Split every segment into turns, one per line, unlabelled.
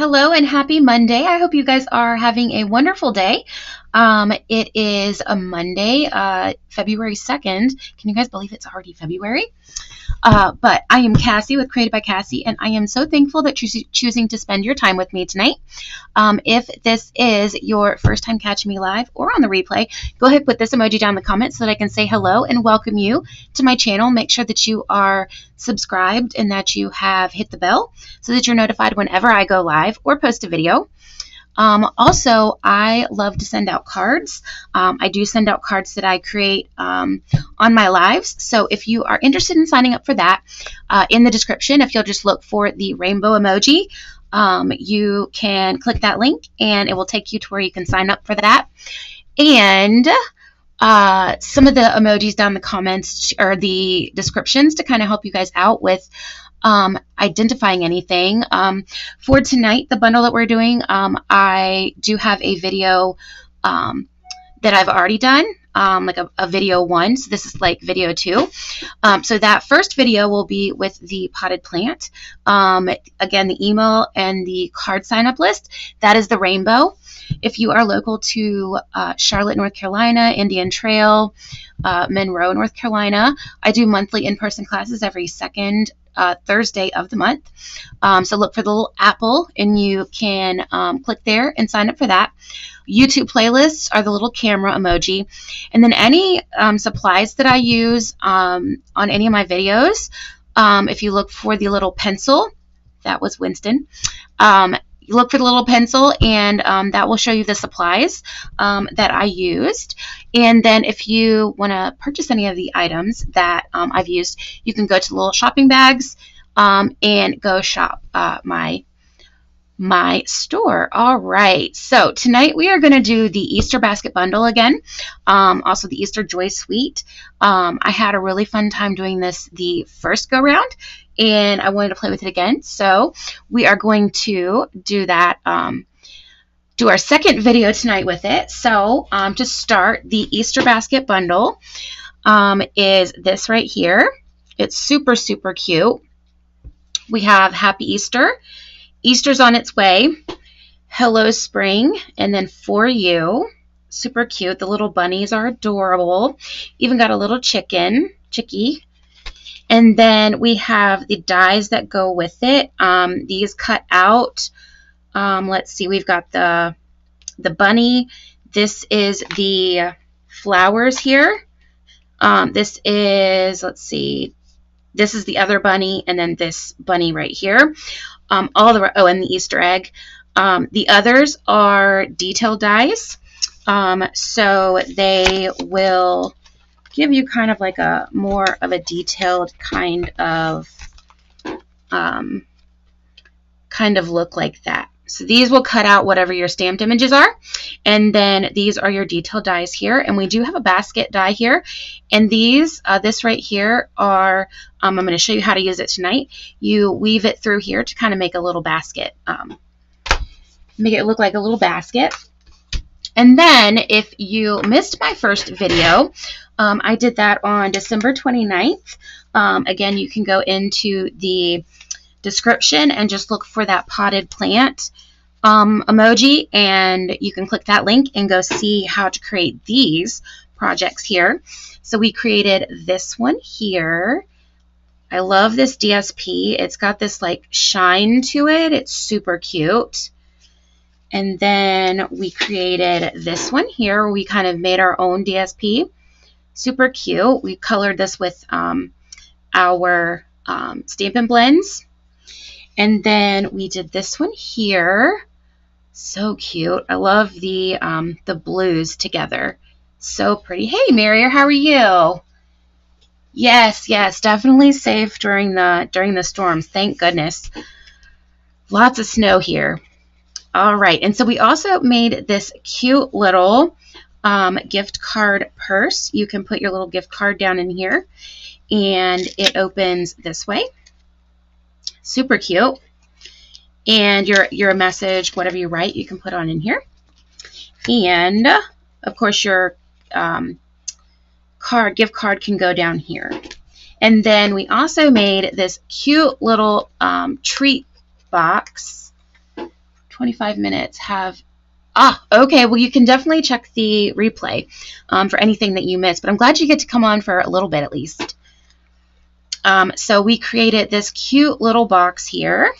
Hello and happy Monday. I hope you guys are having a wonderful day. It is a Monday, February 2nd. Can you guys believe it's already February? But I am Cassie with Created by Cassie, and I am so thankful that you're choosing to spend your time with me tonight. If this is your first time catching me live or on the replay, go ahead and put this emoji down in the comments so that I can say hello and welcome you to my channel. Make sure that you are subscribed and that you have hit the bell so that you're notified whenever I go live or post a video. Also, I love to send out cards. I do send out cards that I create on my lives. So if you are interested in signing up for that, in the description, if you'll just look for the rainbow emoji, you can click that link and it will take you to where you can sign up for that. And some of the emojis down in the comments or the descriptions to kind of help you guys out with identifying anything. For tonight, the bundle that we're doing, I do have a video that I've already done, like a video 1. So this is like video 2. So that first video will be with the potted plant. Again, the email and the card sign up list, that is the rainbow. If you are local to Charlotte, North Carolina, Indian Trail, Monroe, North Carolina, I do monthly in-person classes every second Thursday of the month. So look for the little apple and you can click there and sign up for that. YouTube playlists are the little camera emoji. And then any supplies that I use on any of my videos, if you look for the little pencil, that was Winston, you look for the little pencil and that will show you the supplies that I used. And then if you want to purchase any of the items that I've used, you can go to the little shopping bags and go shop my store. All right, so tonight we are going to do the Easter basket bundle again, also the Easter Joy Suite. I had a really fun time doing this the first go round and I wanted to play with it again, so we are going to do that, do our second video tonight with it. So to start, the Easter basket bundle is this right here. It's super, super cute. We have Happy Easter, Easter's on its way, Hello Spring, and then For You. Super cute. The little bunnies are adorable. Even got a little chickie. And then we have the dies that go with it. These cut out. Let's see, we've got the bunny. This is the flowers here. This is, let's see, this is the other bunny, and then this bunny right here. And the Easter egg. The others are detail dies. So they will give you kind of like a more of a detailed kind of look like that. So these will cut out whatever your stamped images are, and then these are your detail dies here, and we do have a basket die here, and these this right here are I'm going to show you how to use it tonight. You weave it through here to kind of make a little basket, make it look like a little basket. And then if you missed my first video, I did that on December 29th. Again, you can go into the description and just look for that potted plant emoji, and you can click that link and go see how to create these projects here. So we created this one here. I love this DSP. It's got this like shine to it. It's super cute. And then we created this one here where we kind of made our own DSP. Super cute. We colored this with our Stampin' Blends. And then we did this one here. So cute. I love the blues together. So pretty. Hey, Marier, how are you? Yes, definitely safe during the storms. Thank goodness. Lots of snow here. All right, and so we also made this cute little gift card purse. You can put your little gift card down in here, and it opens this way. Super cute. And your message, whatever you write, you can put on in here. And of course, your gift card can go down here. And then we also made this cute little treat box 25 minutes have... Okay, well, you can definitely check the replay for anything that you missed, but I'm glad you get to come on for a little bit at least. So we created this cute little box here.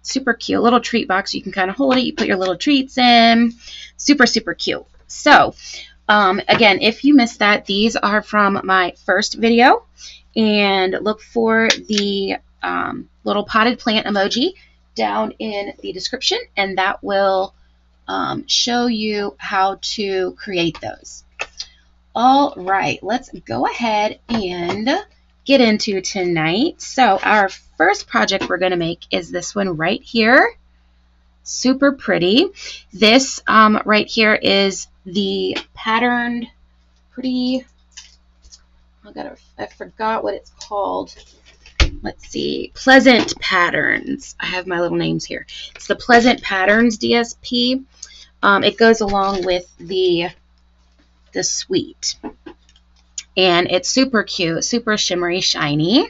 Super cute little treat box. You can kind of hold it. You put your little treats in. Super, super cute. So, again, if you missed that, these are from my first video. And look for the little potted plant emoji down in the description, and that will show you how to create those. All right, let's go ahead and get into tonight. So our first project we're going to make is this one right here. Super pretty. This right here is the patterned pretty... I forgot what it's called. Let's see. Pleasant Patterns. I have my little names here. It's the Pleasant Patterns DSP. It goes along with the suite. And it's super cute, super shimmery, shiny.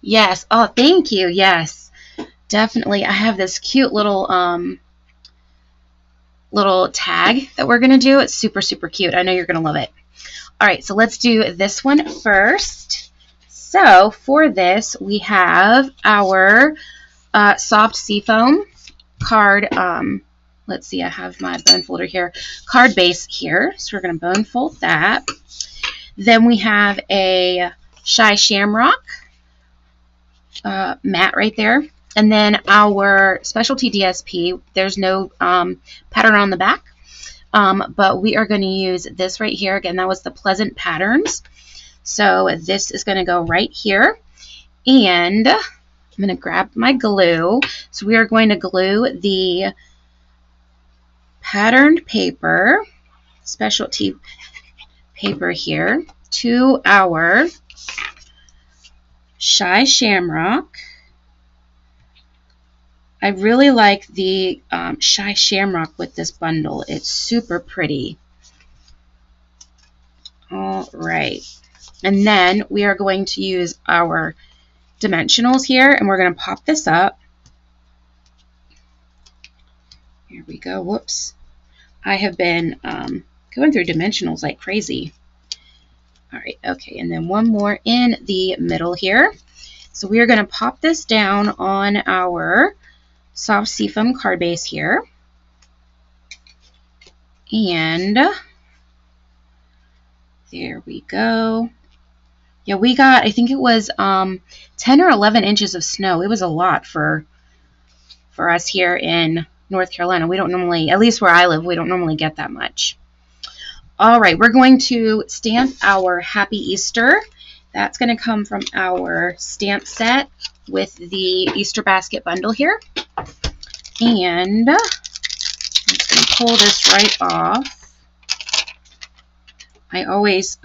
Yes. Oh, thank you. Yes. Definitely. I have this cute little little tag that we're going to do. It's super, super cute. I know you're going to love it. All right, so let's do this one first. So for this, we have our soft seafoam card. Let's see, I have my bone folder here. Card base here. So we're going to bone fold that. Then we have a Shy Shamrock mat right there. And then our specialty DSP, there's no pattern on the back. But we are going to use this right here. Again, that was the Pleasant Patterns. So this is going to go right here. And I'm going to grab my glue. So we are going to glue the patterned paper, specialty paper here, to our Shy Shamrock. I really like the Shy Shamrock with this bundle. It's super pretty. All right. And then we are going to use our dimensionals here, and we're going to pop this up. Here we go. Whoops. I have been going through dimensionals like crazy. All right. Okay. And then one more in the middle here. So we are going to pop this down on our soft seafoam card base here. And there we go. Yeah, we got, I think it was 10 or 11 inches of snow. It was a lot for us here in North Carolina. We don't normally, at least where I live, we don't normally get that much. All right, we're going to stamp our Happy Easter. That's going to come from our stamp set with the Easter basket bundle here. And I'm just going to pull this right off. I always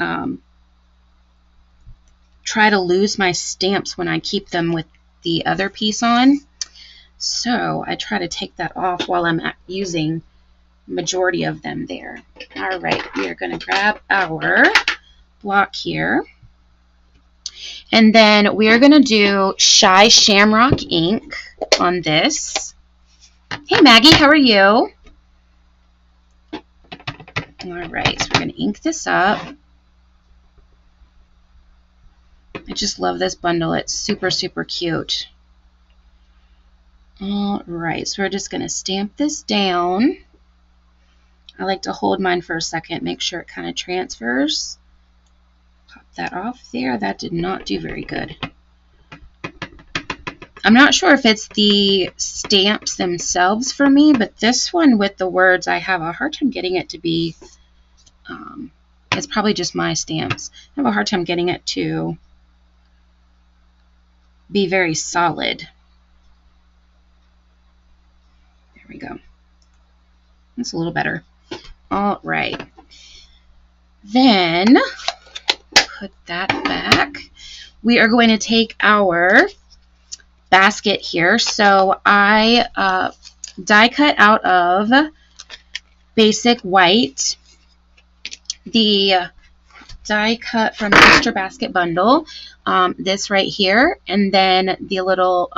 try to lose my stamps when I keep them with the other piece on. So I try to take that off while I'm using majority of them there. All right, we are going to grab our block here. And then we are going to do Shy Shamrock ink on this. Hey, Maggie, how are you? All right, so we're going to ink this up. I just love this bundle. It's super, super cute. All right, so we're just going to stamp this down. I like to hold mine for a second, make sure it kind of transfers. Pop that off there. That did not do very good. I'm not sure if it's the stamps themselves for me, but this one with the words, I have a hard time getting it to be, it's probably just my stamps. I have a hard time getting it to be very solid. There we go. That's a little better. All right. Then put that back. We are going to take our basket here. So I die cut out of basic white the die cut from the Easter basket bundle, this right here, and then the little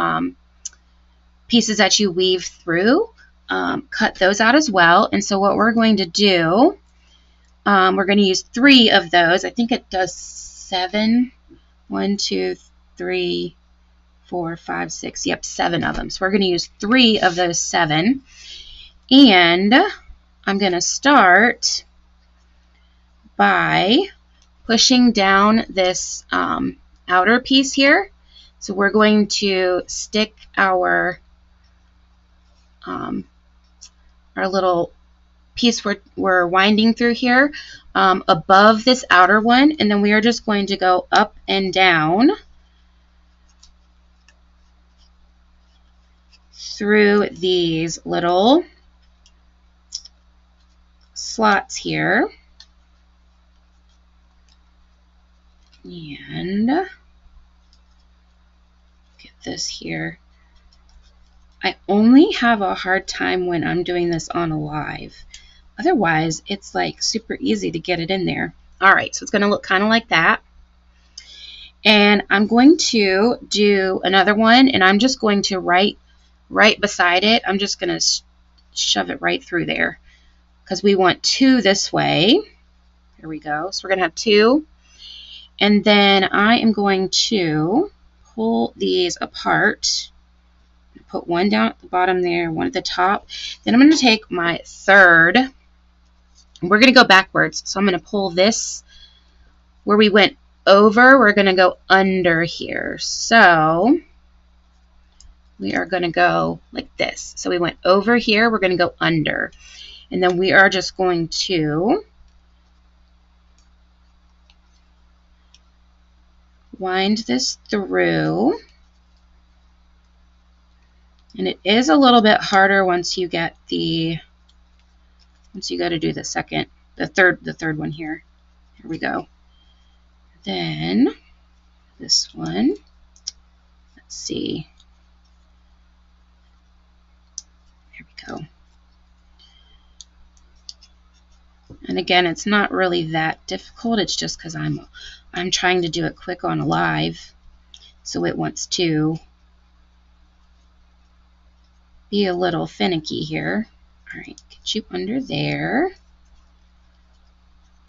pieces that you weave through, cut those out as well. And so what we're going to do, we're going to use 3 of those. I think it does 7. 1, 2, 3, 4, 5, 6. Yep, 7 of them. So we're going to use 3 of those 7. And I'm going to start by pushing down this outer piece here. So we're going to stick our little piece we're winding through here above this outer one, and then we are just going to go up and down through these little slots here. And get this here. I only have a hard time when I'm doing this on a live. Otherwise, it's like super easy to get it in there. All right, so it's going to look kind of like that. And I'm going to do another one, and I'm just going to right beside it. I'm just going to shove it right through there because we want 2 this way. Here we go. So we're going to have 2. And then I am going to pull these apart. Put one down at the bottom there, one at the top. Then I'm going to take my 3rd. We're going to go backwards. So I'm going to pull this where we went over. We're going to go under here. So we are going to go like this. So we went over here. We're going to go under. And then we are just going to wind this through. And it is a little bit harder once you get once you go to do the third one here. Here we go. Then this one, let's see. Here we go. And again, it's not really that difficult. It's just because I'm trying to do it quick on a live, so it wants to be a little finicky here. All right, get you under there.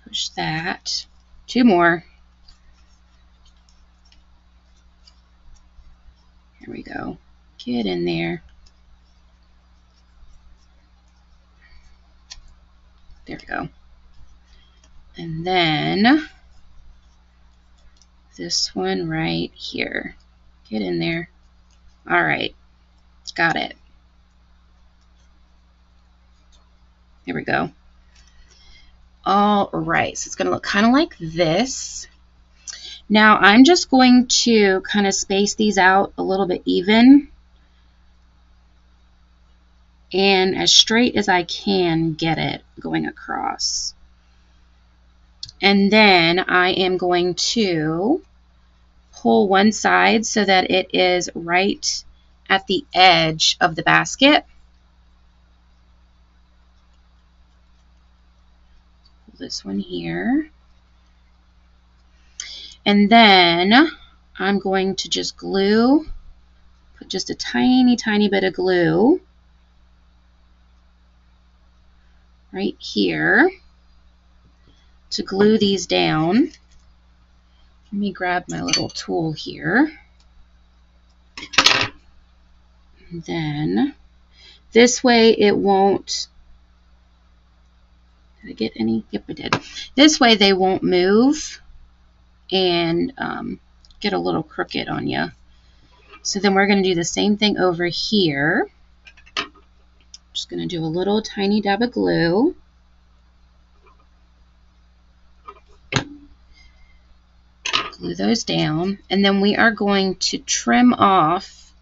Push that. 2 more. Here we go. Get in there. There we go. And then this one right here. Get in there. All right, got it. There we go. All right, so it's going to look kind of like this. Now I'm just going to kind of space these out a little bit even and as straight as I can get it going across. And then I am going to pull one side so that it is right at the edge of the basket. Pull this one here. And then I'm going to just glue, put just a tiny, tiny bit of glue right here to glue these down. Let me grab my little tool here. And then this way it won't, did I get any? Yep, I did. This way they won't move and get a little crooked on you. So then we're going to do the same thing over here. Just going to do a little tiny dab of glue. Glue those down, and then we are going to trim off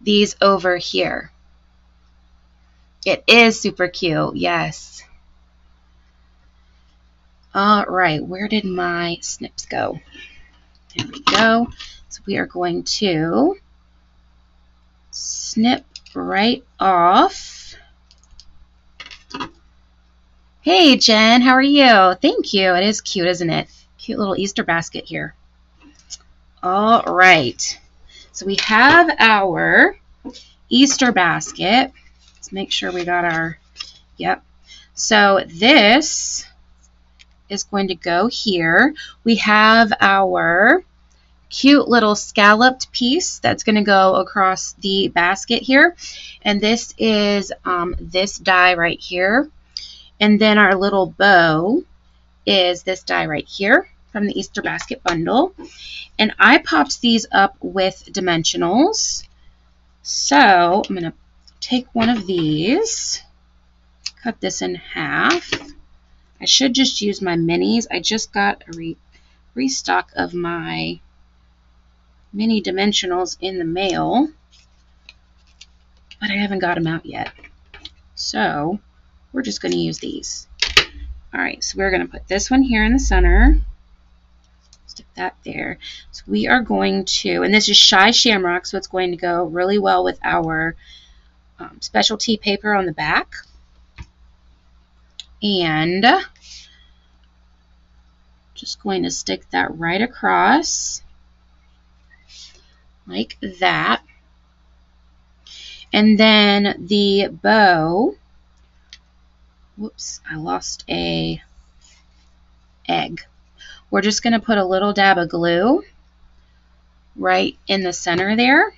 these over here. It is super cute, yes. All right, where did my snips go? There we go. So we are going to snip right off. Hey Jen, how are you? Thank you. It is cute, isn't it? Cute little Easter basket here. All right. So we have our Easter basket. Let's make sure we got our, yep. So this is going to go here. We have our cute little scalloped piece that's going to go across the basket here. And this is this die right here. And then our little bow is this die right here from the Easter basket bundle. And I popped these up with dimensionals. So I'm going to take one of these, cut this in half. I should just use my minis. I just got a restock of my mini dimensionals in the mail, but I haven't got them out yet. So we're just going to use these. All right, so we're going to put this one here in the center. Stick that there. So we are going to, and this is Shy Shamrock, so it's going to go really well with our specialty paper on the back. And just going to stick that right across like that. And then the bow, whoops, I lost a egg. We're just going to put a little dab of glue right in the center there.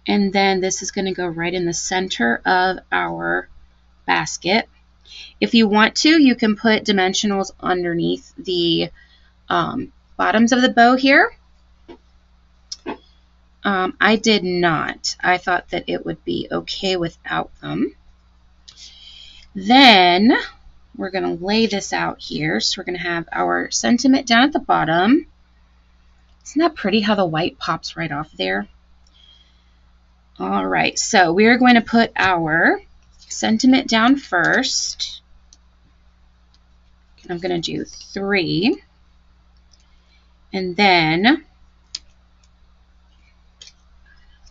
And then this is going to go right in the center of our basket. If you want to, you can put dimensionals underneath the bottoms of the bow here. I did not. I thought that it would be okay without them. Then we're going to lay this out here. So we're going to have our sentiment down at the bottom. Isn't that pretty how the white pops right off there? All right, so we're going to put our sentiment down first. I'm going to do 3. And then I'm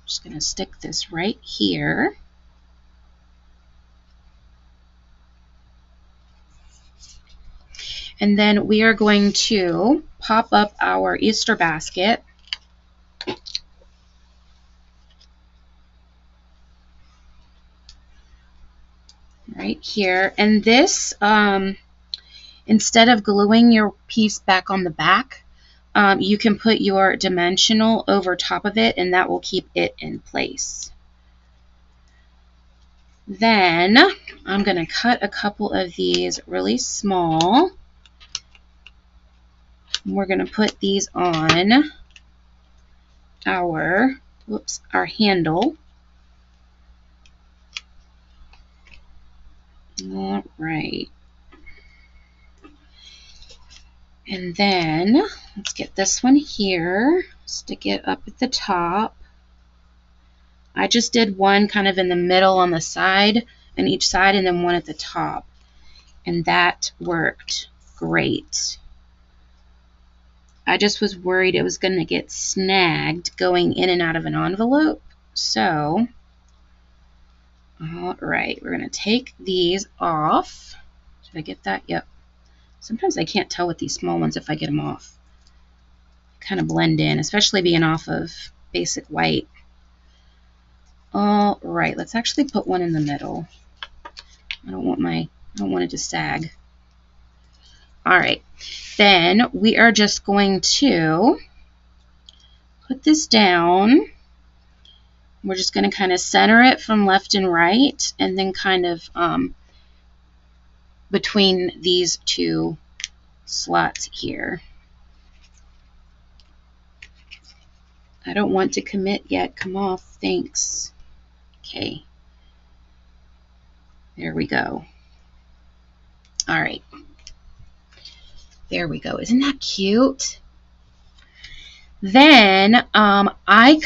just going to stick this right here. And then we are going to pop up our Easter basket. Right here. And this, instead of gluing your piece back on the back, you can put your dimensional over top of it, and that will keep it in place. Then I'm going to cut a couple of these really small. We're going to put these on our handle. All right. And then let's get this one here, stick it up at the top. I just did one kind of in the middle on the side, and each side, and then one at the top. And that worked great. I just was worried it was going to get snagged going in and out of an envelope. So, all right, we're going to take these off. Did I get that? Yep. Sometimes I can't tell with these small ones if I get them off. Kind of blend in, especially being off of basic white. All right, let's actually put one in the middle. I don't want it to sag. All right, then we are just going to put this down. We're just going to kind of center it from left and right, and then kind of between these two slots here. I don't want to commit yet. Come off. Thanks. Okay. There we go. All right. There we go. Isn't that cute? Then I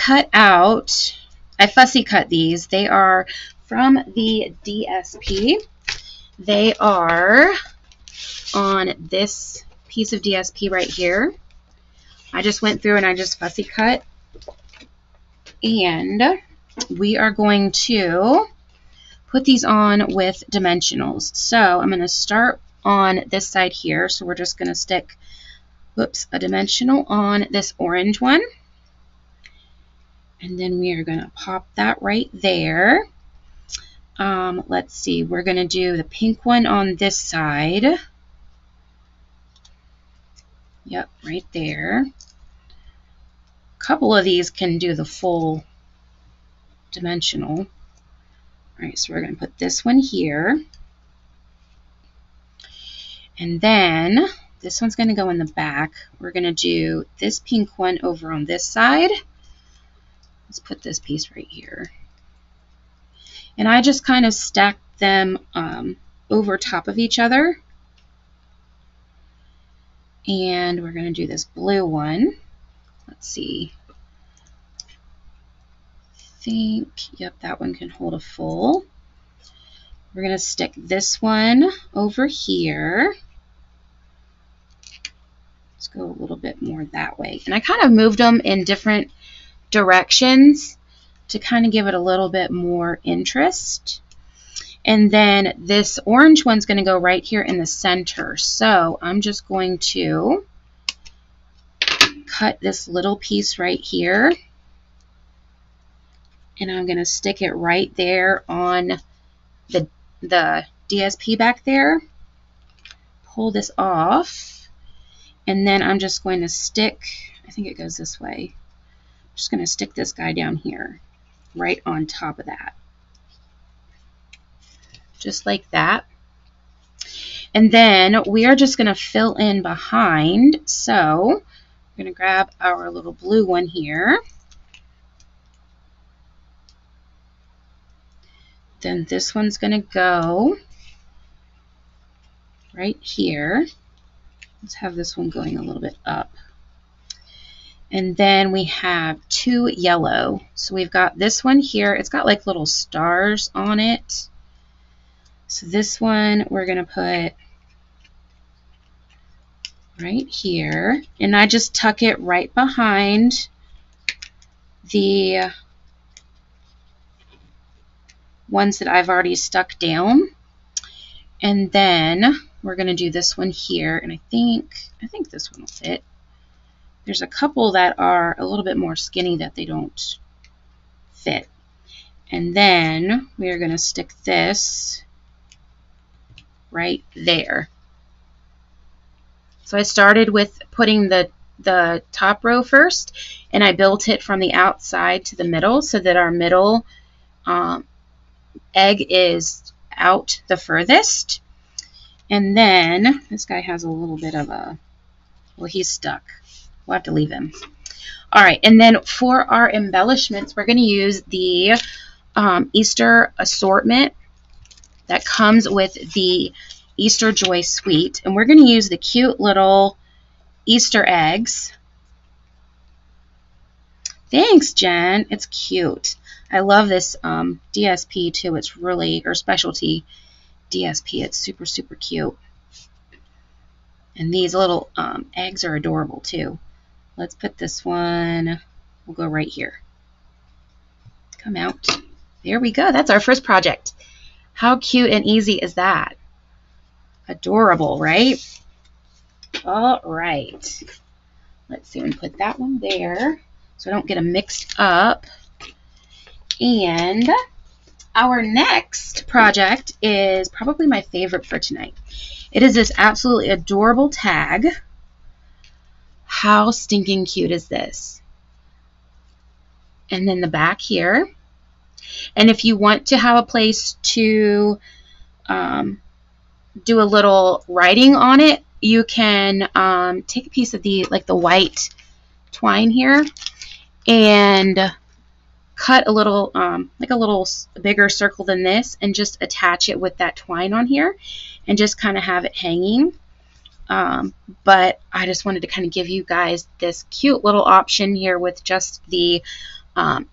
fussy cut these. They are from the DSP. They are on this piece of DSP right here. I just went through and I just fussy cut. And we are going to put these on with dimensionals. So I'm going to start on this side here. So we're just going to stick, a dimensional on this orange one. And then we are going to pop that right there. Let's see, we're going to do the pink one on this side. Yep, right there. A couple of these can do the full dimensional. All right, so we're going to put this one here. And then this one's going to go in the back. We're going to do this pink one over on this side. Let's put this piece right here. And I just kind of stack them over top of each other. And we're going to do this blue one. Let's see. I think, yep, that one can hold a full. We're going to stick this one over here. Let's go a little bit more that way. And I kind of moved them in different directions to kind of give it a little bit more interest. And then this orange one's going to go right here in the center. So I'm just going to cut this little piece right here. And I'm going to stick it right there on the DSP back there. Pull this off. And then I'm just going to stick, I think it goes this way. I'm just going to stick this guy down here, right on top of that. Just like that. And then we are just going to fill in behind. So we're going to grab our little blue one here. Then this one's going to go right here. Let's have this one going a little bit up. And then we have two yellow. So we've got this one here. It's got like little stars on it. So this one we're going to put right here. And I just tuck it right behind the ones that I've already stuck down. And then we're going to do this one here. And I think this one will fit. There's a couple that are a little bit more skinny that they don't fit. And then we are going to stick this right there. So I started with putting the top row first, and I built it from the outside to the middle so that our middle egg is out the furthest. And then this guy has a little bit of a, well, he's stuck. We'll have to leave him. All right, and then for our embellishments, we're going to use the Easter assortment that comes with the Easter Joy Suite. And we're going to use the cute little Easter eggs. Thanks, Jen. It's cute. I love this DSP too. It's really, or specialty DSP. It's super, super cute. And these little eggs are adorable too. Let's put this one, we'll go right here. Come out. There we go. That's our first project. How cute and easy is that? Adorable, right? All right. Let's see, I'm going to put that one there so I don't get them mixed up. And our next project is probably my favorite for tonight. It is this absolutely adorable tag. How stinking cute is this? And then the back here. And if you want to have a place to do a little writing on it, you can take a piece of the white twine here and cut a little like a little bigger circle than this and just attach it with that twine on here and just kind of have it hanging. But I just wanted to kind of give you guys this cute little option here with just the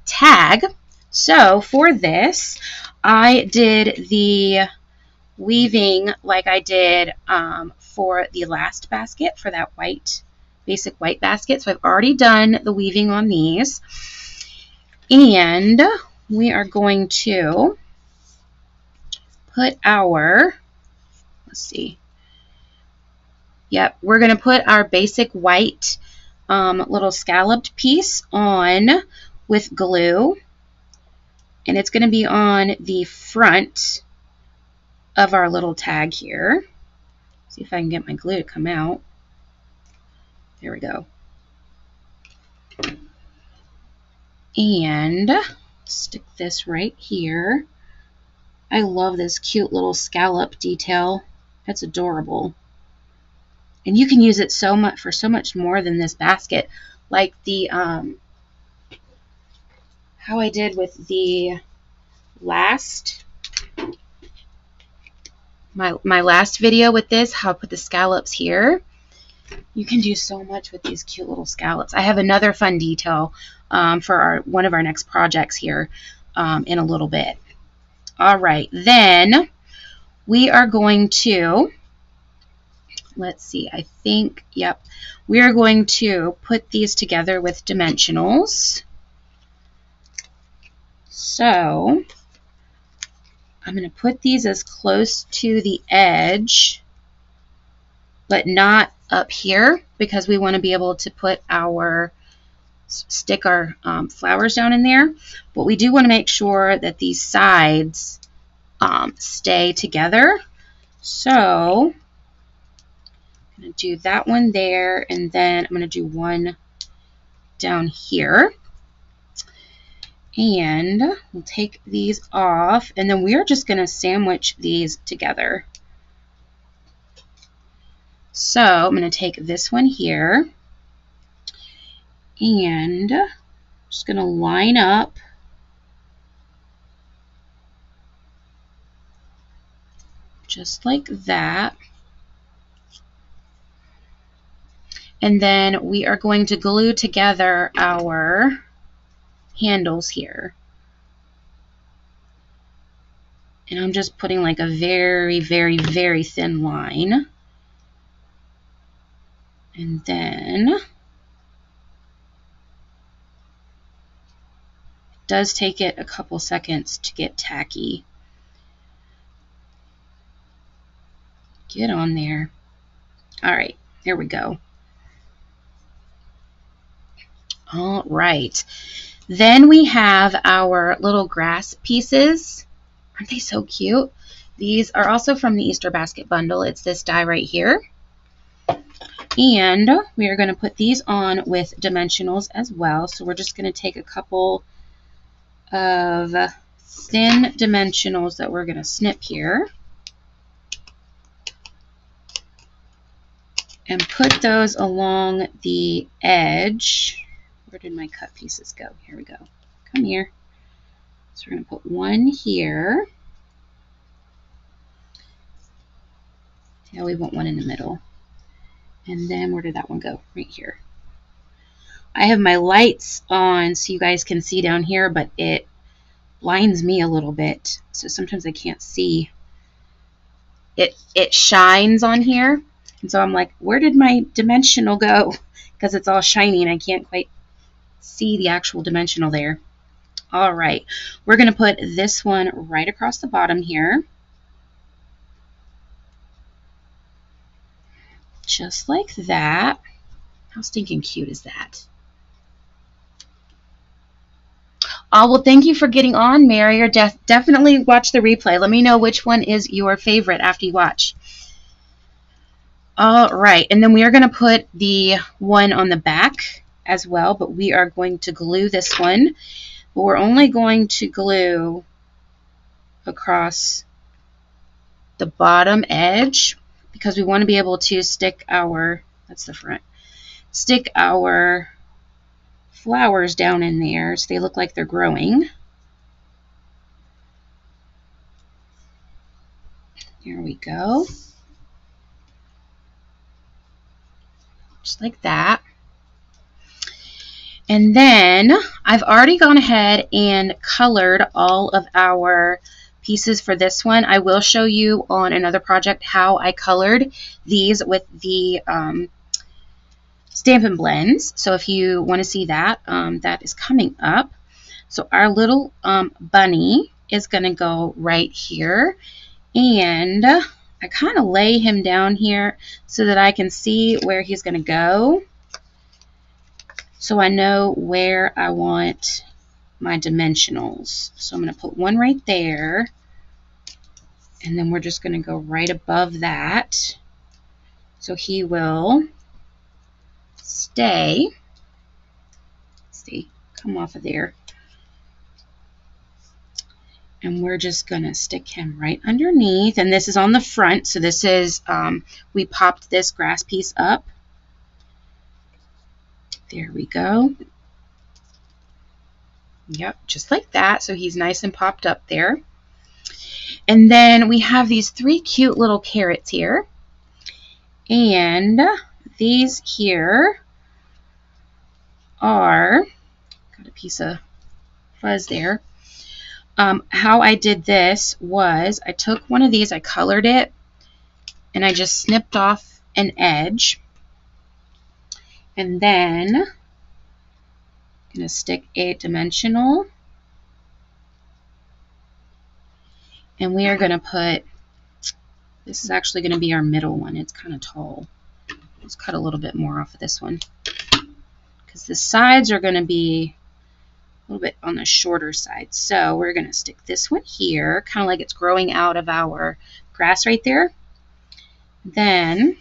tag. So for this, I did the weaving like I did for the last basket, for that basic white basket. So I've already done the weaving on these. And we are going to put our, let's see. Yep, we're going to put our basic white little scalloped piece on with glue, and it's going to be on the front of our little tag here. See if I can get my glue to come out. There we go. And stick this right here. I love this cute little scallop detail. That's adorable. And you can use it so much for so much more than this basket. Like the how I did with the last my last video with this, how I put the scallops here. You can do so much with these cute little scallops. I have another fun detail for one of our next projects here in a little bit. All right, then we are going to, let's see, I think, yep, we are going to put these together with dimensionals. So I'm going to put these as close to the edge, but not up here, because we want to be able to put our, stick our flowers down in there. But we do want to make sure that these sides stay together. So I'm going to do that one there, and then I'm going to do one down here. And we'll take these off, and then we are just going to sandwich these together. So I'm going to take this one here, and I'm just going to line up just like that. And then we are going to glue together our handles here. And I'm just putting like a very, very, very thin line. And then it does take it a couple seconds to get tacky. Get on there. All right, there we go. All right. Then we have our little grass pieces. Aren't they so cute? These are also from the Easter basket bundle. It's this die right here. And we are going to put these on with dimensionals as well. So we're just going to take a couple of thin dimensionals that we're going to snip here and put those along the edge. Where did my cut pieces go? Here we go. Come here. So we're going to put one here. Yeah, we want one in the middle. And then where did that one go? Right here. I have my lights on so you guys can see down here, but it blinds me a little bit. So sometimes I can't see. It shines on here. And so I'm like, where did my dimensional go? Because it's all shiny and I can't quite see the actual dimensional there. All right, we're going to put this one right across the bottom here. Just like that. How stinking cute is that? Oh, well, thank you for getting on, Mary. Or definitely watch the replay. Let me know which one is your favorite after you watch. All right, and then we are going to put the one on the back as well, but we are going to glue this one. But we're only going to glue across the bottom edge because we want to be able to stick our, that's the front, stick our flowers down in there so they look like they're growing. Here we go. Just like that. And then I've already gone ahead and colored all of our pieces for this one. I will show you on another project how I colored these with the Stampin' Blends. So if you want to see that, that is coming up. So our little bunny is going to go right here. And I kind of lay him down here so that I can see where he's going to go. So I know where I want my dimensionals. So I'm going to put one right there, and then we're just going to go right above that. So he will stay. See, come off of there. And we're just going to stick him right underneath. And this is on the front. So this is, we popped this grass piece up. There we go. Yep, just like that. So he's nice and popped up there. And then we have these 3 cute little carrots here. And these here are, got a piece of fuzz there. How I did this was I took one of these, I colored it, and I just snipped off an edge. And then I'm going to stick a dimensional. And we are going to put, this is actually going to be our middle one. It's kind of tall. Let's cut a little bit more off of this one, because the sides are going to be a little bit on the shorter side. So we're going to stick this one here, kind of like it's growing out of our grass right there. Then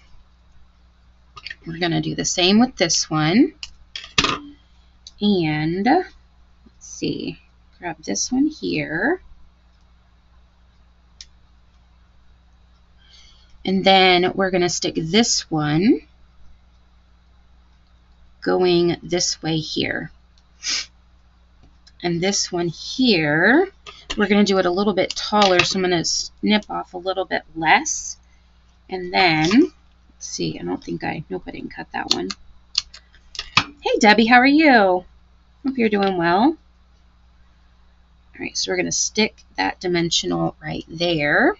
we're going to do the same with this one. And let's see, grab this one here. And then we're going to stick this one going this way here. And this one here, we're going to do it a little bit taller, so I'm going to snip off a little bit less. And then, let's see, nope, I didn't cut that one. Hey, Debbie, how are you? Hope you're doing well. All right, so we're going to stick that dimensional right there.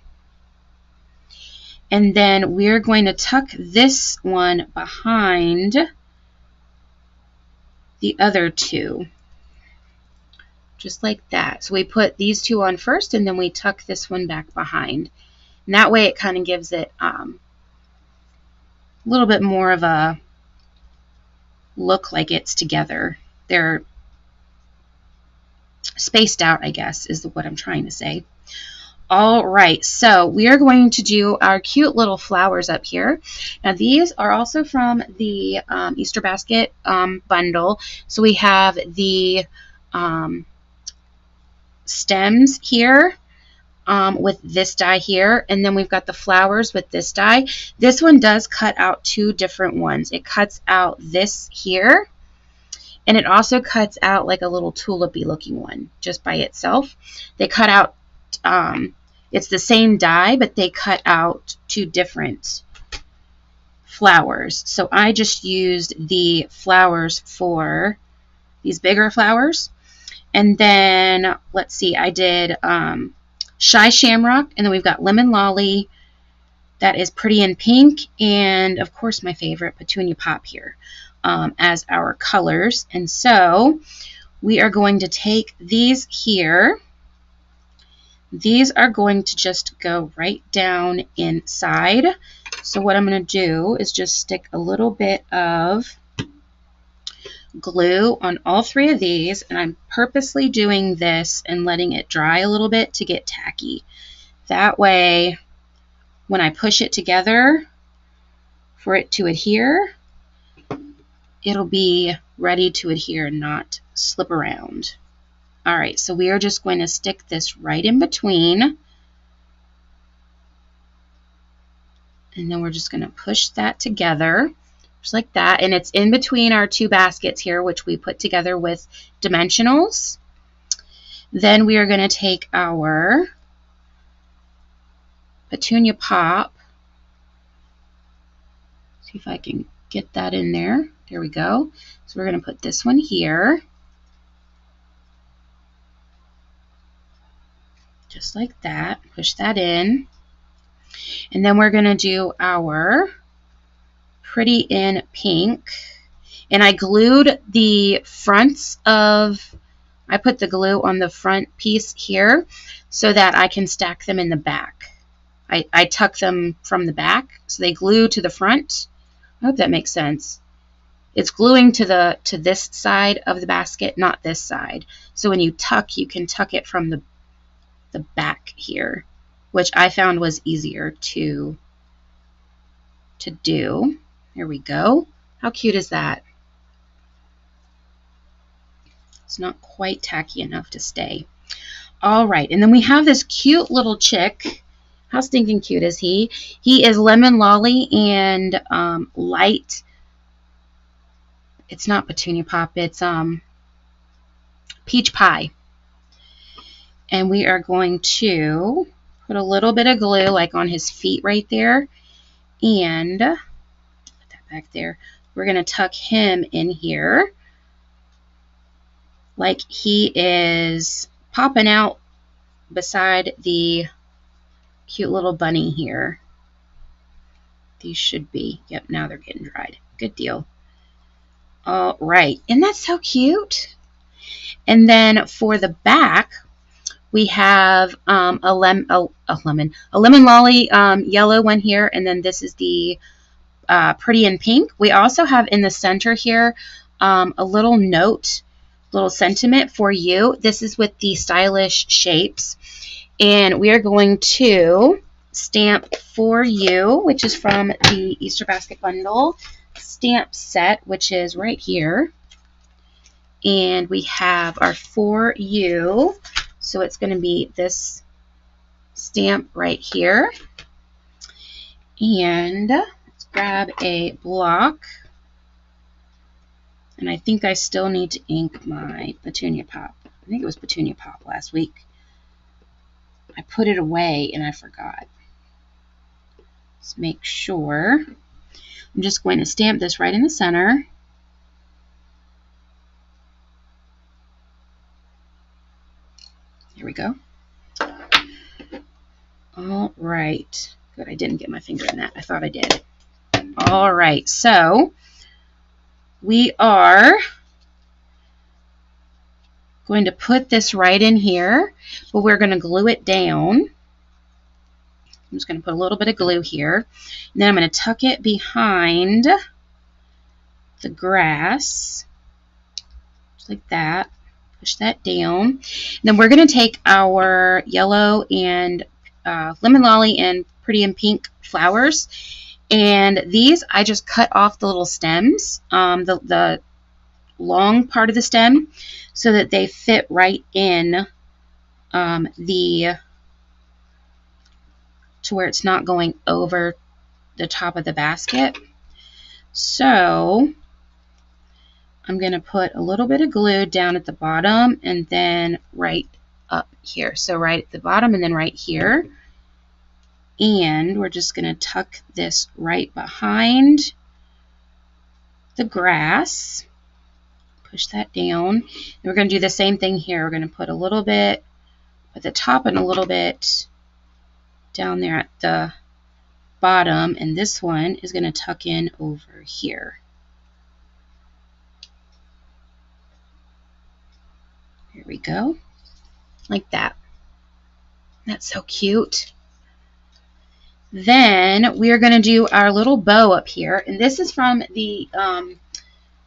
And then we're going to tuck this one behind the other 2. Just like that. So we put these 2 on first, and then we tuck this one back behind. And that way it kind of gives it a little bit more of a look like it's together. They're spaced out, I guess, is what I'm trying to say. All right, so we are going to do our cute little flowers up here. Now these are also from the Easter basket bundle. So we have the stems here with this die here, and then we've got the flowers with this die. This one does cut out 2 different ones. It cuts out this here, and it also cuts out like a little tulipy looking one just by itself. They cut out, it's the same die, but they cut out 2 different flowers. So I just used the flowers for these bigger flowers. And then, let's see, I did Shy Shamrock, and then we've got Lemon Lolly, that is pretty in pink, and of course my favorite, Petunia Pop here as our colors. And so we are going to take these here. These are going to just go right down inside. So what I'm going to do is just stick a little bit of glue on all 3 of these, and I'm purposely doing this and letting it dry a little bit to get tacky. That way, when I push it together for it to adhere, it'll be ready to adhere and not slip around. All right, so we are just going to stick this right in between, and then we're just going to push that together. Just like that, and it's in between our 2 baskets here, which we put together with dimensionals. Then we are going to take our Petunia Pop. See if I can get that in there. There we go. So we're going to put this one here. Just like that. Push that in. And then we're going to do our Pretty in Pink, and I glued the fronts of, I put the glue on the front piece here so that I can stack them in the back. I tuck them from the back so they glue to the front. I hope that makes sense. it's gluing to this side of the basket, not this side. So when you tuck, you can tuck it from the back here, which I found was easier to do. There we go. How cute is that? It's not quite tacky enough to stay. All right, and then we have this cute little chick. How stinking cute is he? He is lemon lolly and light. It's not petunia pop. It's peach pie. And we are going to put a little bit of glue like on his feet right there. And put that back there. We're going to tuck him in here like he is popping out beside the cute little bunny here. These should be. Yep, now they're getting dried. Good deal. All right. Isn't that so cute? And then for the back, we have a lemon lolly yellow one here, and then this is the pretty in pink. We also have in the center here a little note, little sentiment for you. This is with the stylish shapes, and we are going to stamp for you, which is from the Easter basket bundle stamp set, which is right here. And we have our for you. So it's going to be this stamp right here. And let's grab a block. And I think I still need to ink my petunia pop. I think it was petunia pop last week. I put it away and I forgot. Let's make sure. I'm just going to stamp this right in the center. Here we go. All right. Good, I didn't get my finger in that. I thought I did. All right, so we are going to put this right in here, but we're going to glue it down. I'm just going to put a little bit of glue here. And then I'm going to tuck it behind the grass, just like that. Push that down. And then we're going to take our yellow and lemon lolly and pretty in pink flowers. And these, I just cut off the little stems, the long part of the stem, so that they fit right in to where it's not going over the top of the basket. So I'm going to put a little bit of glue down at the bottom and then right up here. So right at the bottom and then right here. And we're just going to tuck this right behind the grass. Push that down. And we're going to do the same thing here. We're going to put a little bit at the top and a little bit down there at the bottom, and this one is going to tuck in over here. Here we go, like that. That's so cute. Then we are going to do our little bow up here, and this is from the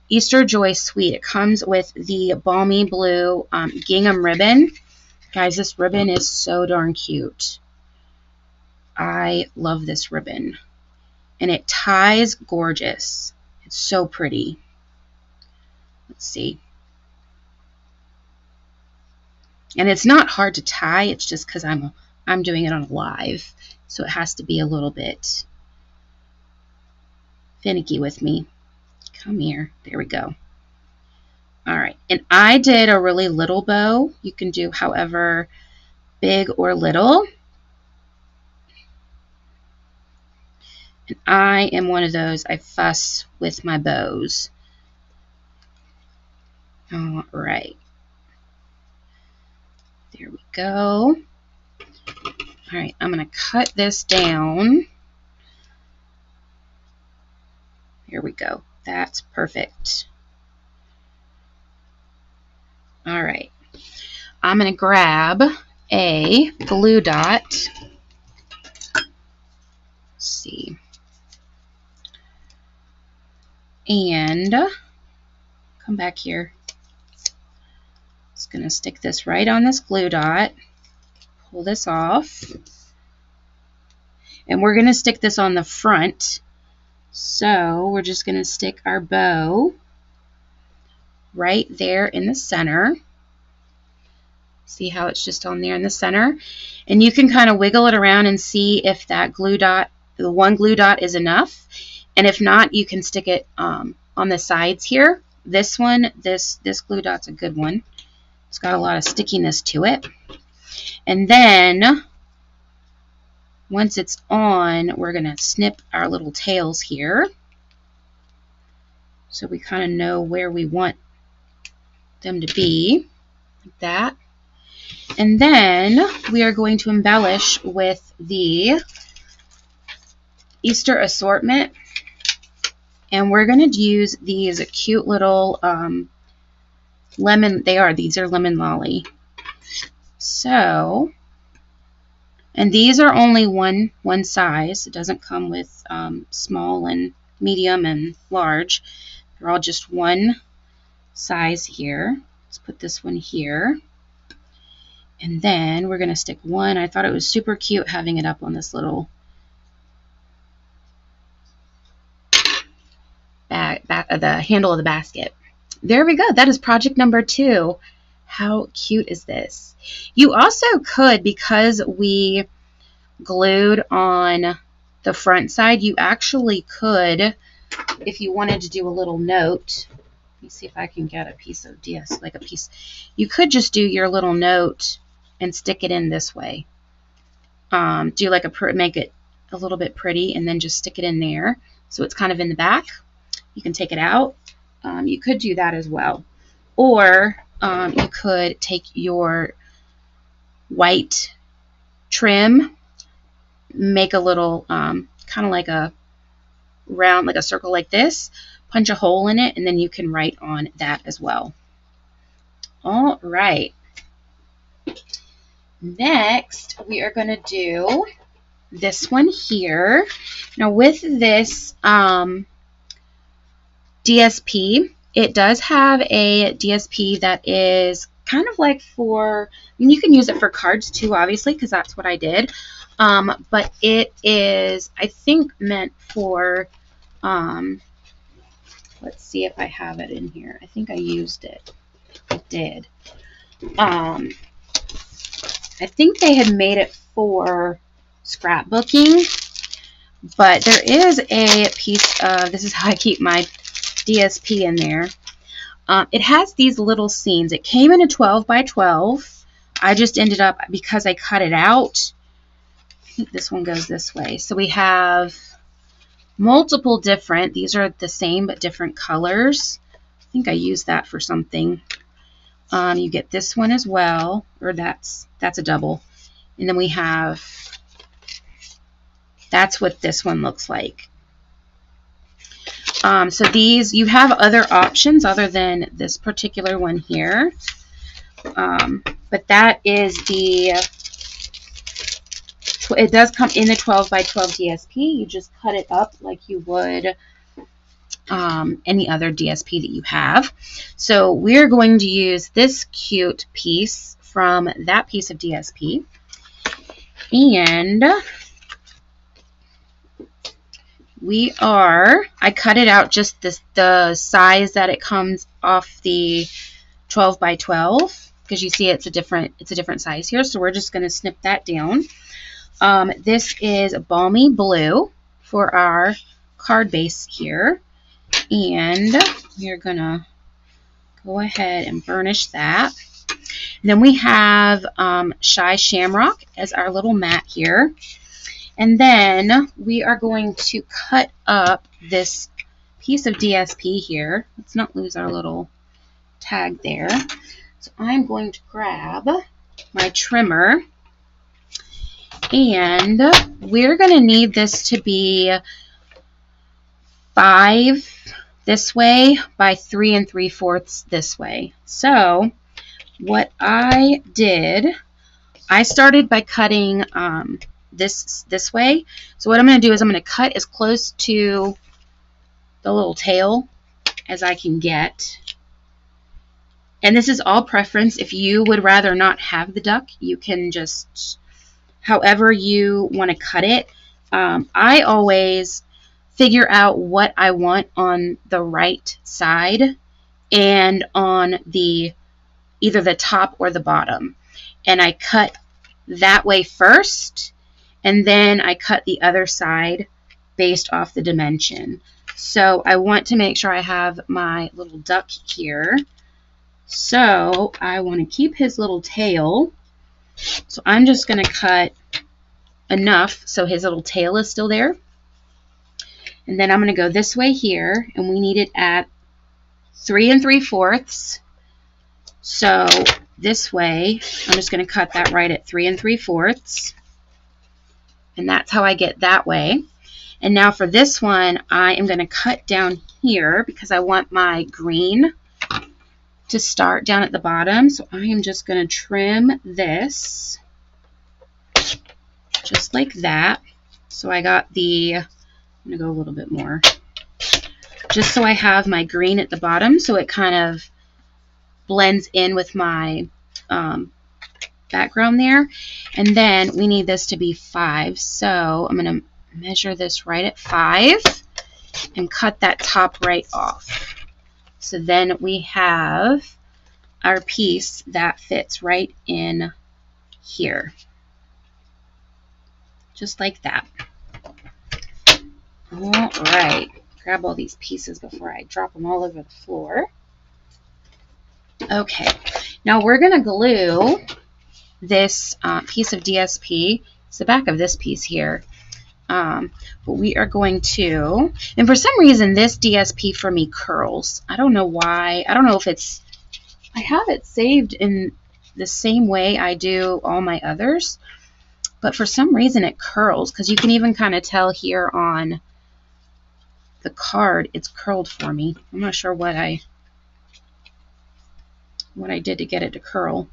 Easter Joy Suite. It comes with the balmy blue gingham ribbon. Guys, this ribbon is so darn cute. I love this ribbon. And it ties gorgeous. It's so pretty. Let's see. And it's not hard to tie. It's just because I'm doing it on live. So it has to be a little bit finicky with me. Come here. There we go. All right. And I did a really little bow. You can do however big or little. And I am one of those, I fuss with my bows. All right. There we go. All right, I'm going to cut this down. Here we go. That's perfect. All right. I'm going to grab a glue dot. Let's see. And come back here. Just going to stick this right on this glue dot. Pull this off. And we're going to stick this on the front. So we're just going to stick our bow right there in the center. See how it's just on there in the center? And you can kind of wiggle it around and see if that glue dot, the one glue dot, is enough. And if not, you can stick it on the sides here. This one, this glue dot's a good one. It's got a lot of stickiness to it. And then once it's on, we're going to snip our little tails here so we kind of know where we want them to be, like that. And then we are going to embellish with the Easter assortment. And we're going to use these cute little these are lemon lolly. So, and these are only one size. It doesn't come with small and medium and large. They're all just one size here. Let's put this one here. And then we're going to stick one. I thought it was super cute having it up on this little the handle of the basket. There we go. That is project number 2. How cute is this? You also could, because we glued on the front side, you actually could, if you wanted to do a little note. Let me see if I can get a piece of DS, like a piece. You could just do your little note and stick it in this way. Do like make it a little bit pretty, and then just stick it in there so it's kind of in the back. You can take it out. You could do that as well. Or you could take your white trim, make a little kind of like a round, like a circle like this, punch a hole in it, and then you can write on that as well. All right. Next, we are going to do this one here. Now with this DSP, it does have a DSP that is kind of like for, I mean, you can use it for cards too, obviously, because that's what I did. But it is, I think, meant for, let's see if I have it in here. I think I used it. I did. I think they had made it for scrapbooking, but there is a piece of, this is how I keep my DSP in there. It has these little scenes. It came in a 12 by 12. I just ended up, because I cut it out, I think this one goes this way. So we have multiple different, these are the same but different colors. I think I used that for something. You get this one as well, or that's a double. And then we have, that's what this one looks like. So these, you have other options other than this particular one here. But that is the, it does come in the 12 by 12 DSP. You just cut it up like you would any other DSP that you have. So we're going to use this cute piece from that piece of DSP. And I cut it out just the size that it comes off the 12 by 12, because you see it's a different size here. So we're just going to snip that down. This is Balmy Blue for our card base here. And we're going to go ahead and burnish that. And then we have Shy Shamrock as our little mat here. And then we are going to cut up this piece of DSP here. Let's not lose our little tag there. So I'm going to grab my trimmer. And we're going to need this to be 5 this way by 3 3/4 this way. So what I did, I started by cutting this way. So what I'm going to do is I'm going to cut as close to the little tail as I can get. And this is all preference. If you would rather not have the duck, you can just, however you want to cut it. I always figure out what I want on the right side and on the either the top or the bottom. And I cut that way first, and then I cut the other side based off the dimension. So I want to make sure I have my little duck here. So I want to keep his little tail. So I'm just going to cut enough so his little tail is still there. And then I'm going to go this way here, and we need it at 3 3/4. So this way, I'm just going to cut that right at 3 3/4. And that's how I get that way. And now for this one, I am going to cut down here because I want my green to start down at the bottom. So I am just going to trim this just like that. So I got the, I'm going to go a little bit more, just so I have my green at the bottom so it kind of blends in with my background there. And then we need this to be 5. So I'm going to measure this right at 5 and cut that top right off. So then we have our piece that fits right in here. Just like that. All right. Grab all these pieces before I drop them all over the floor. Okay. Now we're going to glue this piece of DSP. It's the back of this piece here. But we are going to, and for some reason this DSP for me curls. I don't know why. I don't know if it's, I have it saved in the same way I do all my others, but for some reason it curls, because you can even kind of tell here on the card it's curled for me. I'm not sure what I did to get it to curl.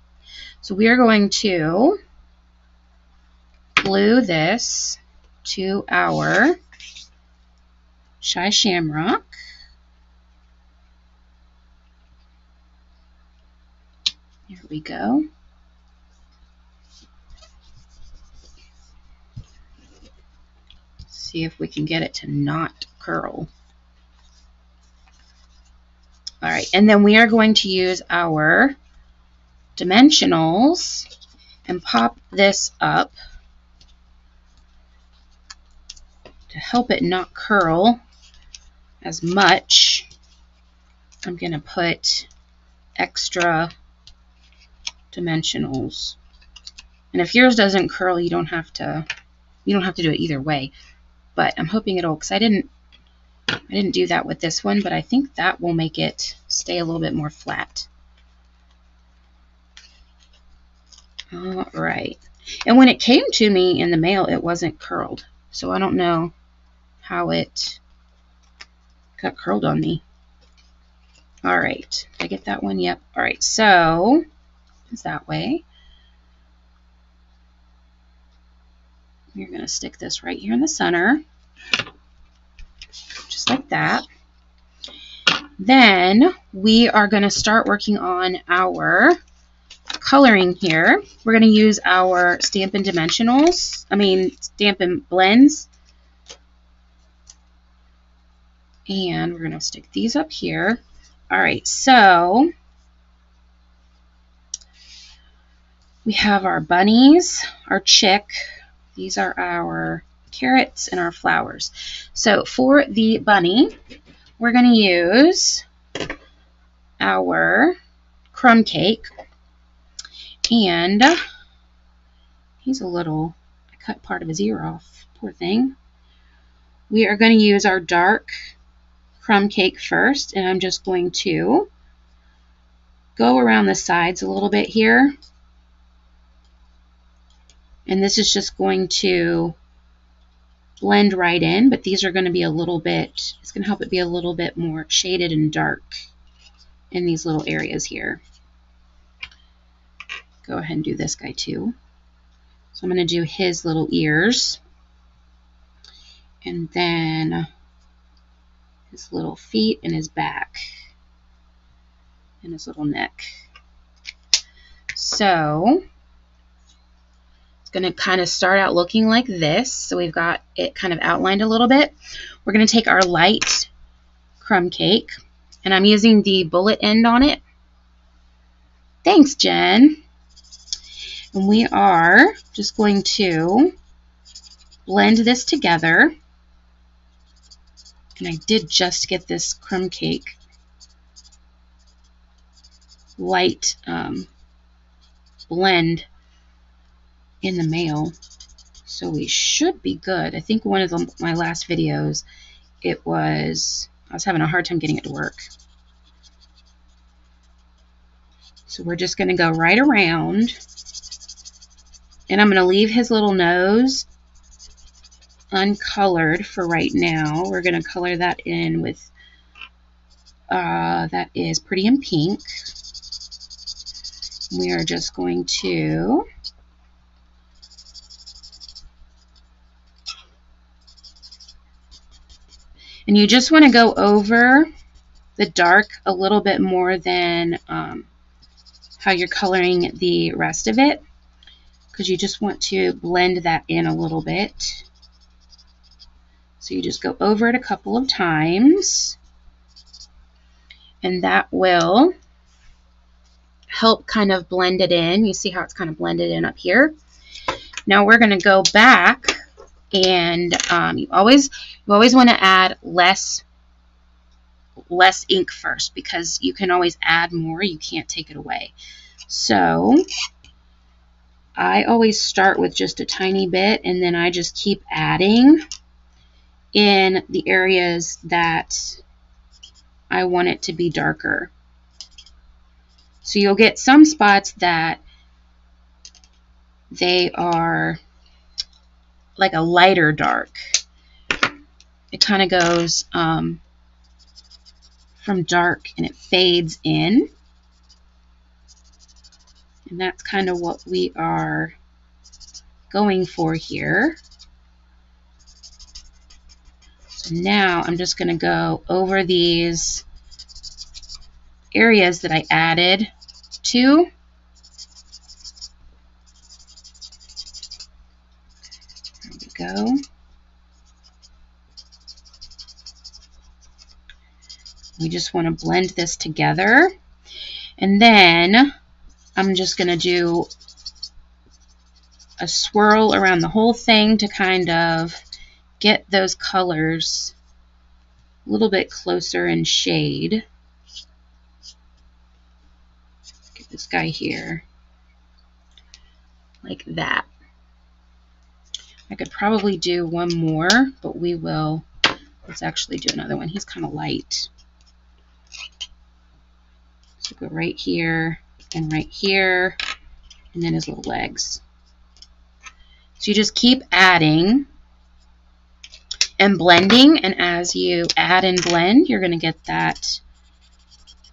So we are going to glue this to our Shy Shamrock. Here we go. See if we can get it to not curl. All right, and then we are going to use our dimensionals and pop this up to help it not curl as much. I'm going to put extra dimensionals. And if yours doesn't curl, you don't have to do it either way. But I'm hoping it'll, because I didn't do that with this one, but I think that will make it stay a little bit more flat. All right. And when it came to me in the mail, it wasn't curled. So I don't know how it got curled on me. All right. Did I get that one? Yep. All right. So it's that way. You're going to stick this right here in the center. Just like that. Then we are going to start working on our coloring here. We're going to use our Stampin' Dimensionals, Stampin' Blends. And we're going to stick these up here. All right, so we have our bunnies, our chick. These are our carrots and our flowers. So for the bunny, we're going to use our crumb cake. And he's a little, I cut part of his ear off, poor thing. We are going to use our dark crumb cake first, and I'm just going to go around the sides a little bit here. And this is just going to blend right in, but these are going to be a little bit, it's going to help it be a little bit more shaded and dark in these little areas here. Go ahead and do this guy too. So I'm going to do his little ears, and then his little feet and his back and his little neck. So it's going to kind of start out looking like this. So we've got it kind of outlined a little bit. We're going to take our light crumb cake, and I'm using the bullet end on it. Thanks, Jen. And we are just going to blend this together. And I did just get this crumb cake light blend in the mail, so we should be good. I think one of my last videos, I was having a hard time getting it to work. So we're just going to go right around, and I'm going to leave his little nose uncolored for right now. We're going to color that in with that is Pretty in Pink. We are just going to and you just want to go over the dark a little bit more than how you're coloring the rest of it, because you just want to blend that in a little bit. So you just go over it a couple of times, and that will help kind of blend it in. You see how it's kind of blended in up here. Now we're going to go back, and you always want to add less ink first, because you can always add more. You can't take it away. So I always start with just a tiny bit, and then I just keep adding in the areas that I want it to be darker. So you'll get some spots that they are like a lighter dark. It kind of goes from dark and it fades in. And that's kind of what we are going for here. So now I'm just going to go over these areas that I added to. There we go. We just want to blend this together. And then I'm just going to do a swirl around the whole thing to kind of get those colors a little bit closer in shade. Get this guy here, like that. I could probably do one more, but we will. Let's actually do another one. He's kind of light. So go right here and right here, and then his little legs. So you just keep adding and blending, and as you add and blend, you're going to get that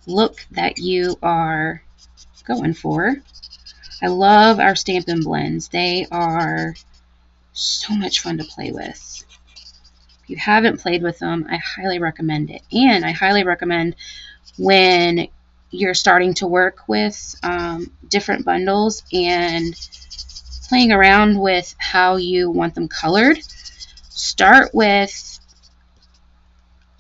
look that you are going for. I love our Stampin' blends. They are so much fun to play with. If you haven't played with them, I highly recommend it. And I highly recommend when you're starting to work with different bundles and playing around with how you want them colored, start with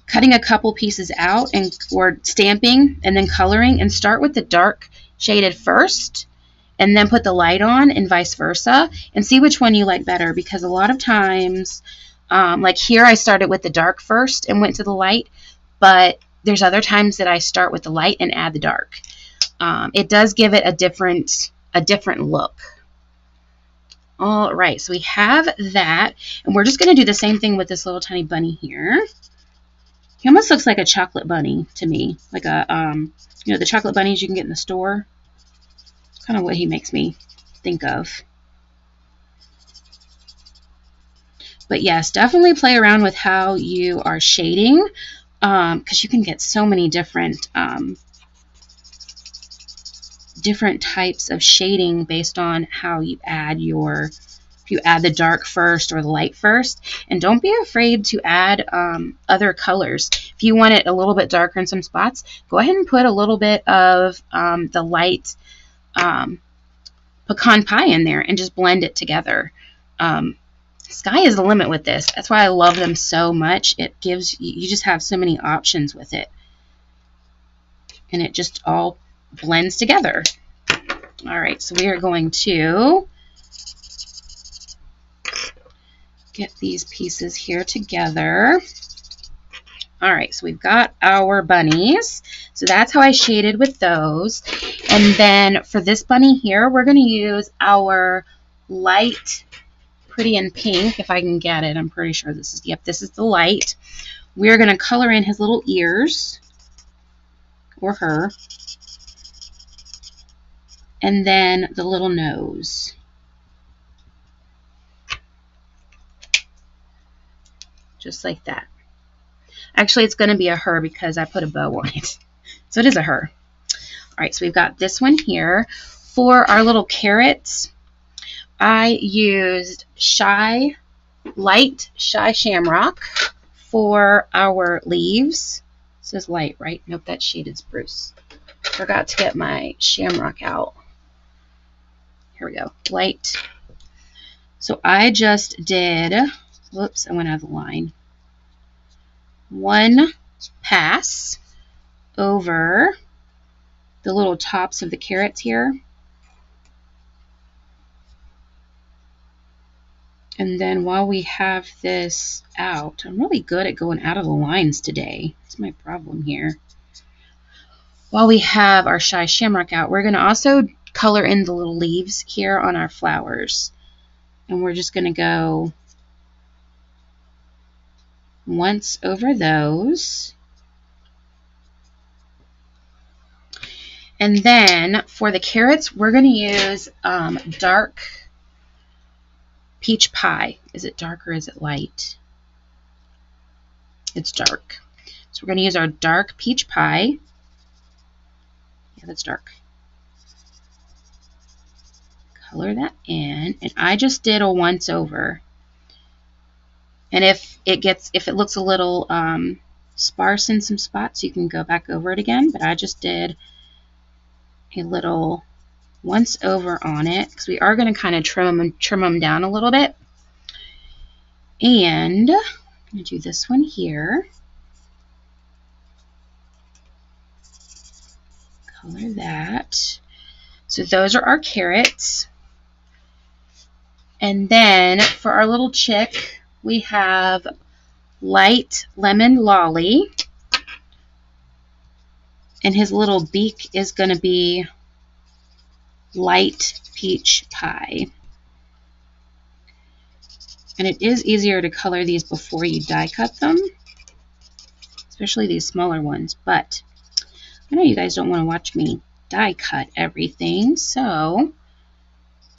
cutting a couple pieces out and or stamping and then coloring, and start with the dark shaded first and then put the light on, and vice versa, and see which one you like better. Because a lot of times, like here, I started with the dark first and went to the light, but there's other times that I start with the light and add the dark. It does give it a different look. All right, so we have that, and we're just going to do the same thing with this little tiny bunny here. He almost looks like a chocolate bunny to me, like a you know, the chocolate bunnies you can get in the store. It's kind of what he makes me think of. But yes, definitely play around with how you are shading, because you can get so many different types of shading based on how you add your if you add the dark first or the light first. And don't be afraid to add other colors. If you want it a little bit darker in some spots, go ahead and put a little bit of the light pecan pie in there and just blend it together. Sky is the limit with this. That's why I love them so much. It gives you just have so many options with it. And it just all blends together. All right, so we are going to get these pieces here together. All right, so we've got our bunnies. So that's how I shaded with those. And then for this bunny here, we're going to use our light Pretty in Pink, if I can get it. I'm pretty sure this is, yep, this is the light. We're going to color in his little ears, or her, and then the little nose. Just like that. Actually, it's going to be a her because I put a bow on it. So it is a her. All right, so we've got this one here. For our little carrots, I used light Shy Shamrock for our leaves. It says light, right? Nope, that's shaded spruce. Forgot to get my shamrock out. Here we go, light. So I just did, whoops, I went out of the line. One pass over the little tops of the carrots here. And then while we have this out, I'm really good at going out of the lines today. That's my problem here. While we have our Shy Shamrock out, we're going to also color in the little leaves here on our flowers. And we're just going to go once over those. And then for the carrots, we're going to use dark peach pie. Is it dark or is it light? It's dark. So we're going to use our dark peach pie. Yeah, that's dark. Color that in. And I just did a once over. And if it looks a little sparse in some spots, you can go back over it again. But I just did a little once over on it because we are going to kind of trim them down a little bit. And I'm going to do this one here. Color that. So those are our carrots. And then for our little chick, we have light lemon lolly. And his little beak is going to be light peach pie. And it is easier to color these before you die cut them, especially these smaller ones. But I know you guys don't want to watch me die cut everything, so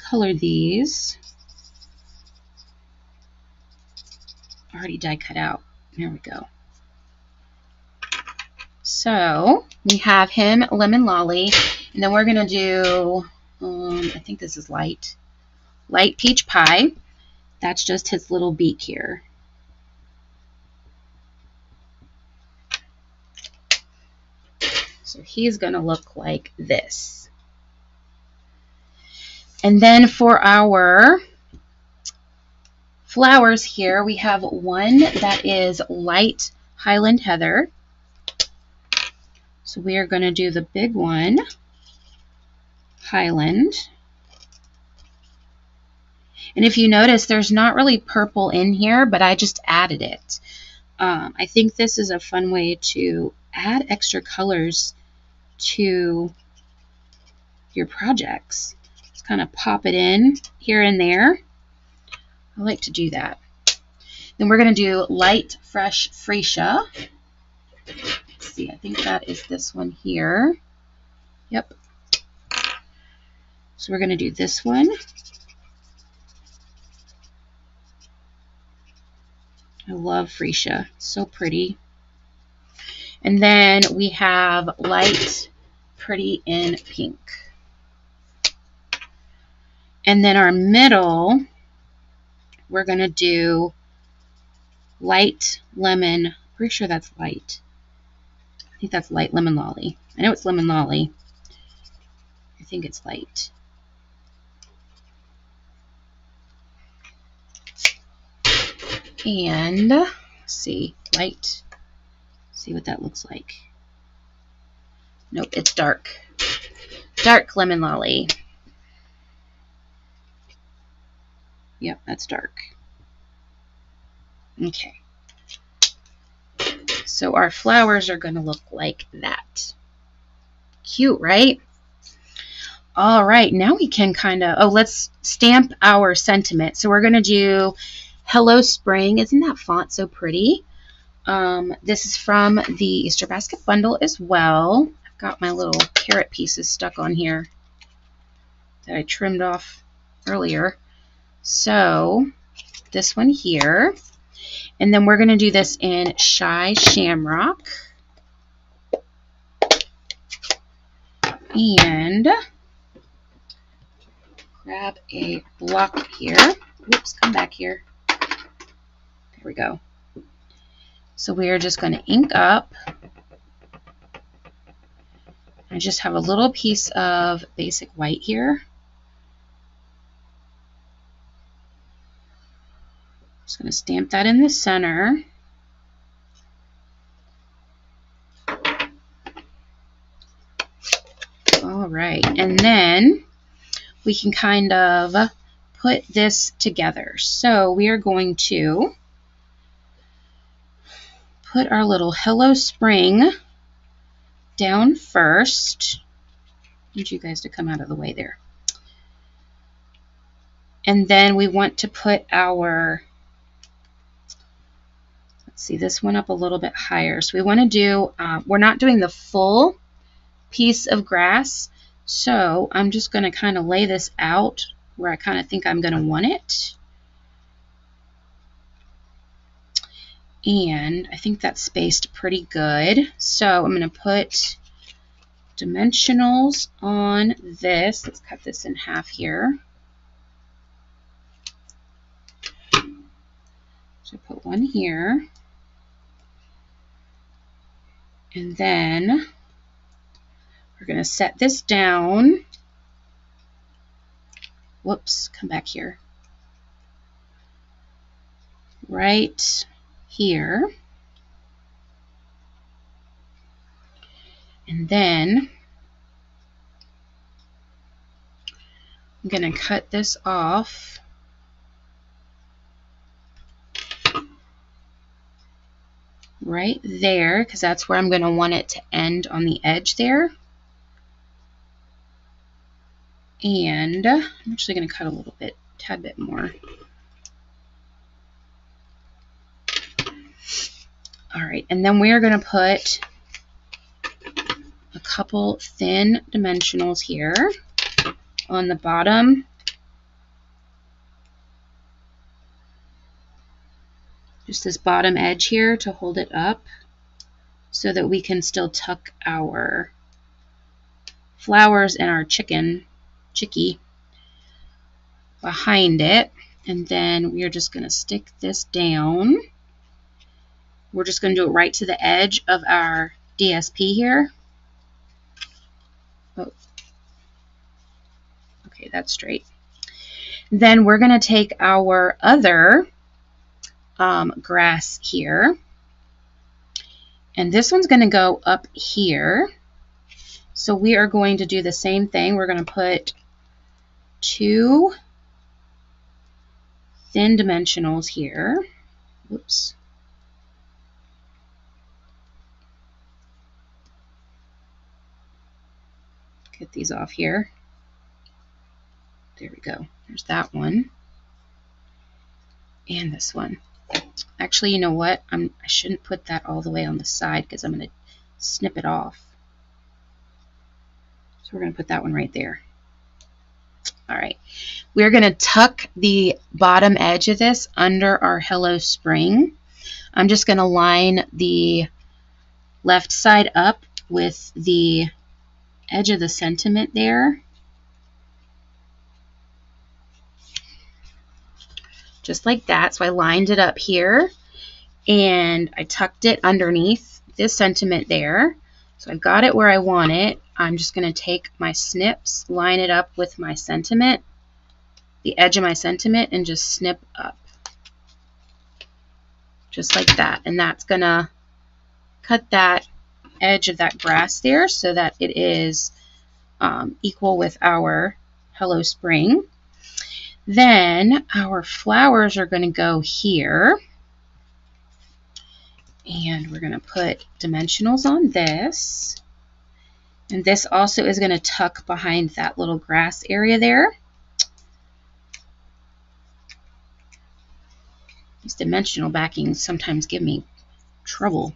color these. Already die cut out. There we go. So we have him, lemon lolly, and then we're going to do, I think this is light peach pie. That's just his little beak here. So he's going to look like this. And then for our flowers here, we have one that is light Highland Heather. So we are going to do the big one, Highland. And if you notice, there's not really purple in here, but I just added it. I think this is a fun way to add extra colors to your projects. Just kind of pop it in here and there. I like to do that. Then we're going to do light fresh freesia. Let's see, I think that is this one here. Yep. So we're going to do this one. I love freesia. So pretty. And then we have light Pretty in Pink. And then our middle we're going to do light lemon. Pretty sure that's light. I think that's light lemon lolly. I know it's lemon lolly. I think it's light. And let's see, light. See what that looks like. Nope, it's dark. Dark lemon lolly. Yep, that's dark. Okay. So our flowers are going to look like that. Cute, right? All right, now we can kind of, let's stamp our sentiment. So we're going to do Hello Spring. Isn't that font so pretty? This is from the Easter Basket Bundle as well. I've got my little carrot pieces stuck on here that I trimmed off earlier. So this one here. And then we're going to do this in Shy Shamrock. And grab a block here. Whoops, come back here. There we go. So we are just going to ink up. I just have a little piece of basic white here. Just going to stamp that in the center. All right, and then we can kind of put this together. So we are going to put our little Hello Spring down first. I need you guys to come out of the way there. And then we want to put our, let's see, this one up a little bit higher. So we want to do, we're not doing the full piece of grass. So I'm just going to kind of lay this out where I kind of think I'm going to want it. And I think that's spaced pretty good. So I'm going to put dimensionals on this. Let's cut this in half here. So put one here. And then we're going to set this down. Whoops, come back here. Right here. And then I'm going to cut this off. Right there, because that's where I'm going to want it to end on the edge there. And I'm actually going to cut a little bit, tad bit more. All right, and then we are going to put a couple thin dimensionals here on the bottom. Just this bottom edge here to hold it up so that we can still tuck our flowers and our chickie behind it. And then we are just going to stick this down. We're just going to do it right to the edge of our DSP here. Oh, okay, that's straight. Then we're going to take our other grass here, and this one's going to go up here. So we are going to do the same thing. We're going to put two thin dimensionals here. Whoops. Get these off here. There we go. There's that one. And this one. Actually, you know what? I shouldn't put that all the way on the side because I'm going to snip it off. So we're going to put that one right there. All right. We're going to tuck the bottom edge of this under our Hello Spring. I'm just going to line the left side up with the edge of the sentiment there. just like that. So I lined it up here and I tucked it underneath this sentiment there. So I've got it where I want it. I'm just going to take my snips, line it up with my sentiment, the edge of my sentiment, and just snip up. Just like that. And that's going to cut that edge of that grass there so that it is equal with our Hello Spring. Then our flowers are going to go here. And we're going to put dimensionals on this. And this also is going to tuck behind that little grass area there. These dimensional backings sometimes give me trouble.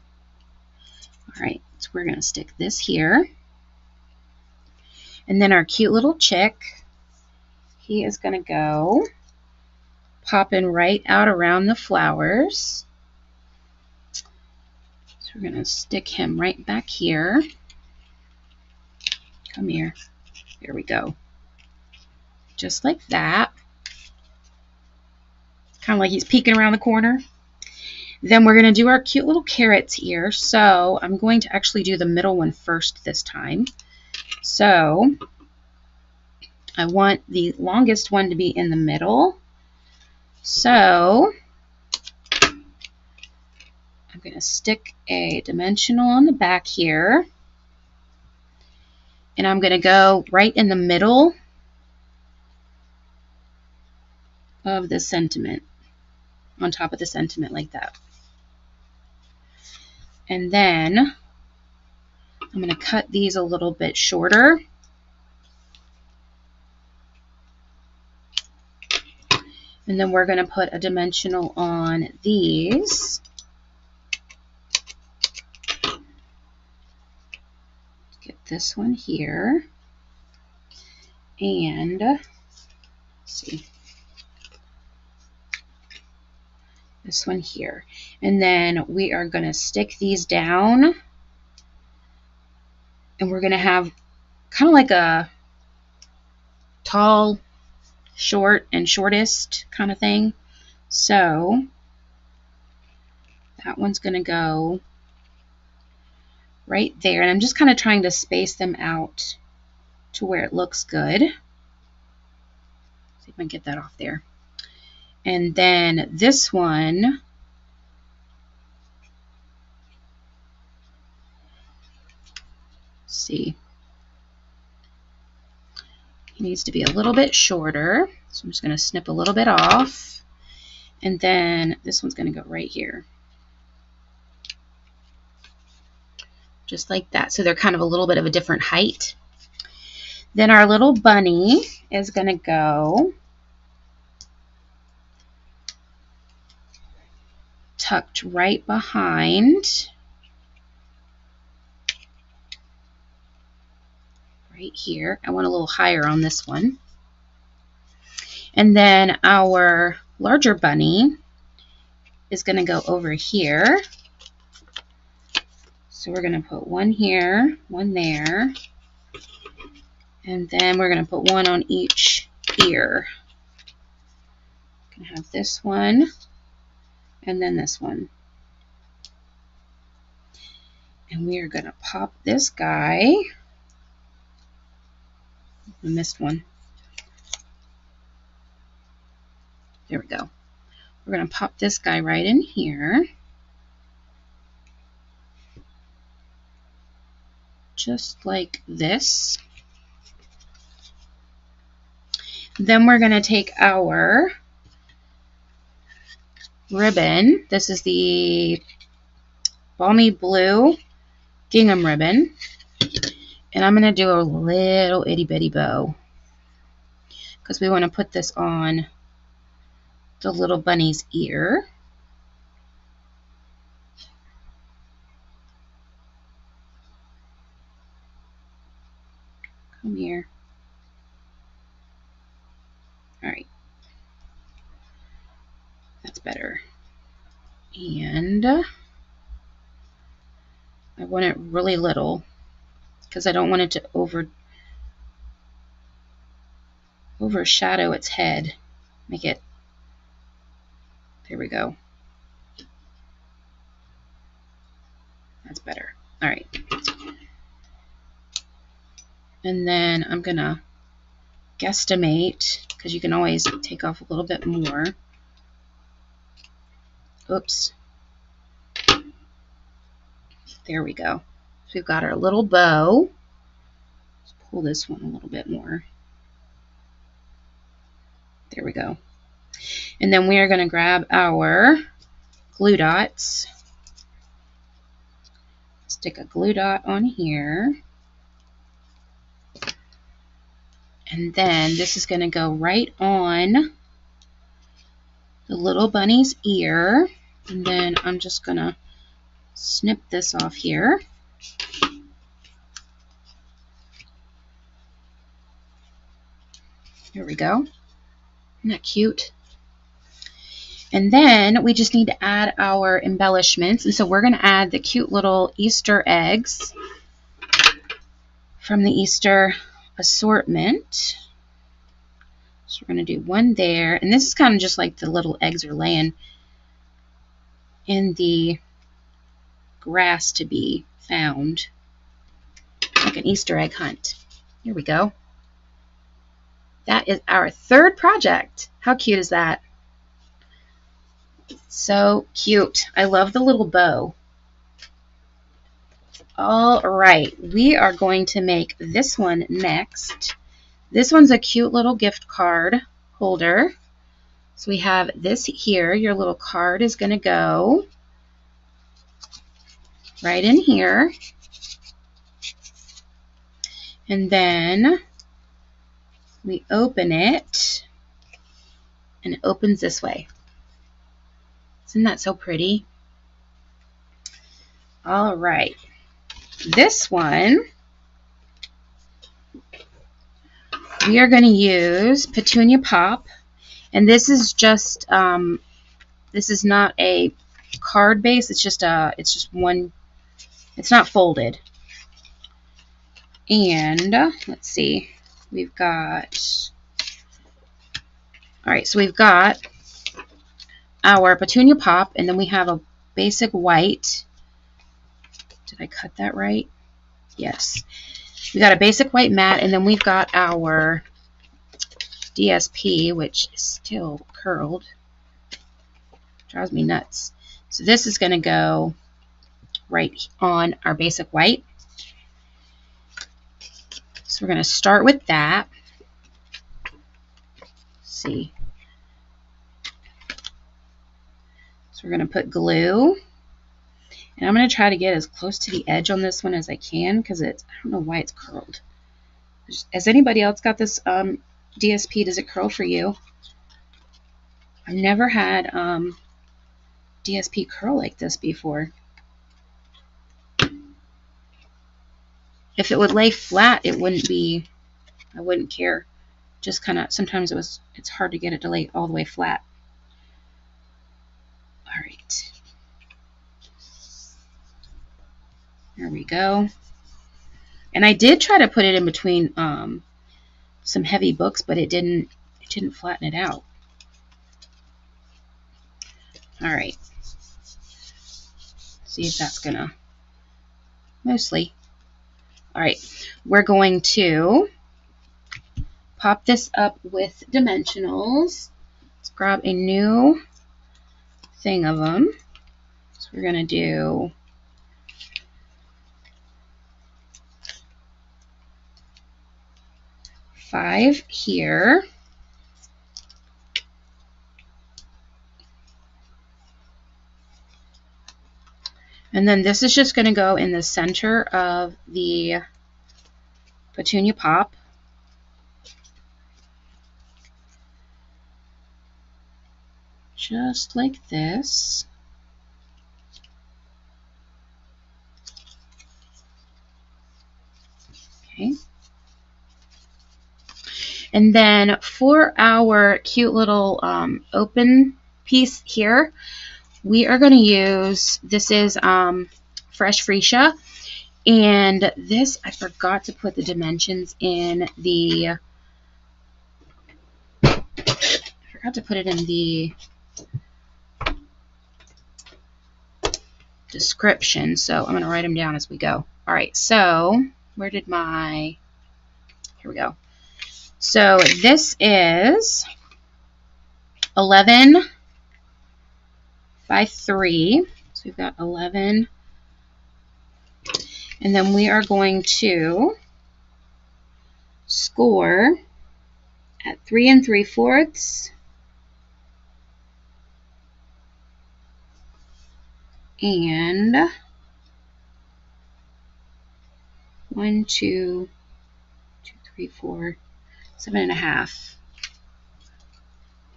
All right, so we're going to stick this here. And then our cute little chick, he is going to go popping right out around the flowers. So we're going to stick him right back here. Come here. There we go. Just like that. Kind of like he's peeking around the corner. Then we're going to do our cute little carrots here. So I'm going to actually do the middle one first this time. So I want the longest one to be in the middle. So I'm going to stick a dimensional on the back here. And I'm going to go right in the middle of the sentiment, on top of the sentiment like that. And then I'm going to cut these a little bit shorter. And then we're going to put a dimensional on these. Get this one here. And let's see. This one here. And then we are going to stick these down. And we're going to have kind of like a tall, short, and shortest kind of thing. So that one's going to go right there. And I'm just kind of trying to space them out to where it looks good. See if I can get that off there. And then this one, see, he needs to be a little bit shorter. So I'm just going to snip a little bit off. And then this one's going to go right here. Just like that. So they're kind of a little bit of a different height. Then our little bunny is going to go tucked right behind, right here. I want a little higher on this one. And then our larger bunny is going to go over here. So we're going to put one here, one there, and then we're going to put one on each ear. Going to have this one. And then this one. And we are going to pop this guy. I missed one. There we go. We're going to pop this guy right in here. Just like this. Then we're going to take our ribbon. This is the Balmy Blue gingham ribbon. And I'm going to do a little itty bitty bow because we want to put this on the little bunny's ear. Come here. All right. That's better. And I want it really little because I don't want it to overshadow its head. Make it There we go. That's better. All right. And then I'm going to guesstimate, because you can always take off a little bit more. Oops. There we go. So we've got our little bow. Let's pull this one a little bit more. There we go. And then we are going to grab our glue dots. Stick a glue dot on here. And then this is going to go right on the little bunny's ear. And then I'm just going to snip this off here. There we go. Isn't that cute? And then we just need to add our embellishments. And so we're going to add the cute little Easter eggs from the Easter assortment. So we're going to do one there. And this is kind of just like the little eggs are laying in the grass to be found. Like an Easter egg hunt. Here we go. That is our third project. How cute is that? So cute. I love the little bow. All right, we are going to make this one next. This one's a cute little gift card holder. So we have this here. Your little card is going to go right in here. And then we open it, and it opens this way. Isn't that so pretty? All right. This one, we are going to use Petunia Pop. And this is just, this is not a card base. It's just one, it's not folded. And let's see. We've got, all right, so we've got our Petunia Pop, and then we have a basic white. Did I cut that right? Yes. We got a basic white mat, and then we've got our DSP, which is still curled. Drives me nuts. So this is going to go right on our basic white. So we're going to start with that. Let's see. So we're going to put glue. And I'm going to try to get as close to the edge on this one as I can, because I don't know why it's curled. Has anybody else got this DSP? Does it curl for you? I've never had DSP curl like this before. If it would lay flat, it wouldn't be, I wouldn't care. Just kind of, sometimes it's hard to get it to lay all the way flat. All right. There we go. And I did try to put it in between some heavy books, but it didn't flatten it out. All right. See if that's gonna, mostly. All right, we're going to pop this up with dimensionals. Let's grab a new thing of them. So we're gonna do five here. And then this is just going to go in the center of the Petunia Pop. Just like this. Okay. And then for our cute little open piece here, we are going to use, this is Fresh Freesia, and this, I forgot to put the dimensions in the, I forgot to put it in the description, so I'm going to write them down as we go. All right, so where did my, here we go. So this is 11 by 3. So we've got 11. And then we are going to score at 3 3/4 and 1, 2, 3, 4, 7.5.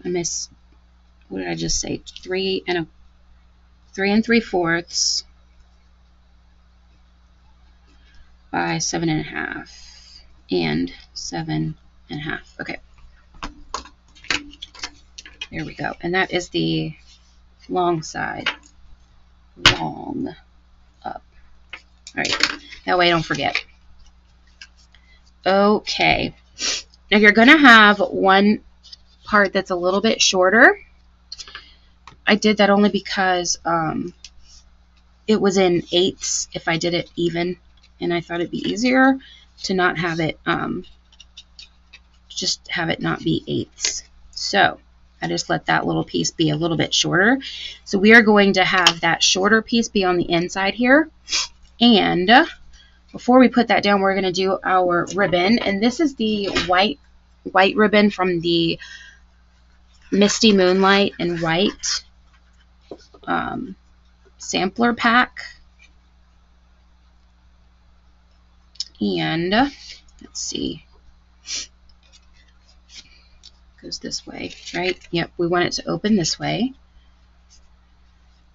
I miss, what did I just say? 3 3/4 by 7.5 and 7.5. Okay. There we go. And that is the long side. Long up. All right. That way I don't forget. Okay. Now you're going to have one part that's a little bit shorter. I did that only because it was in 8ths if I did it even, and I thought it'd be easier to not have it, just have it not be 8ths. So I just let that little piece be a little bit shorter. So we are going to have that shorter piece be on the inside here. And before we put that down, we're going to do our ribbon. And this is the white ribbon from the Misty Moonlight and White sampler pack. And let's see, goes this way, right? Yep, we want it to open this way.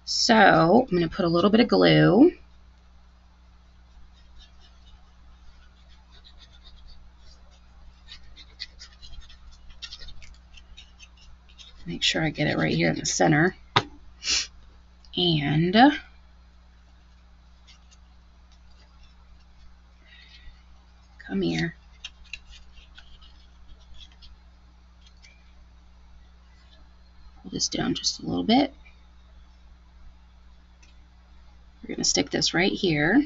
So I'm going to put a little bit of glue. Make sure I get it right here in the center. And come here. Pull this down just a little bit. We're going to stick this right here.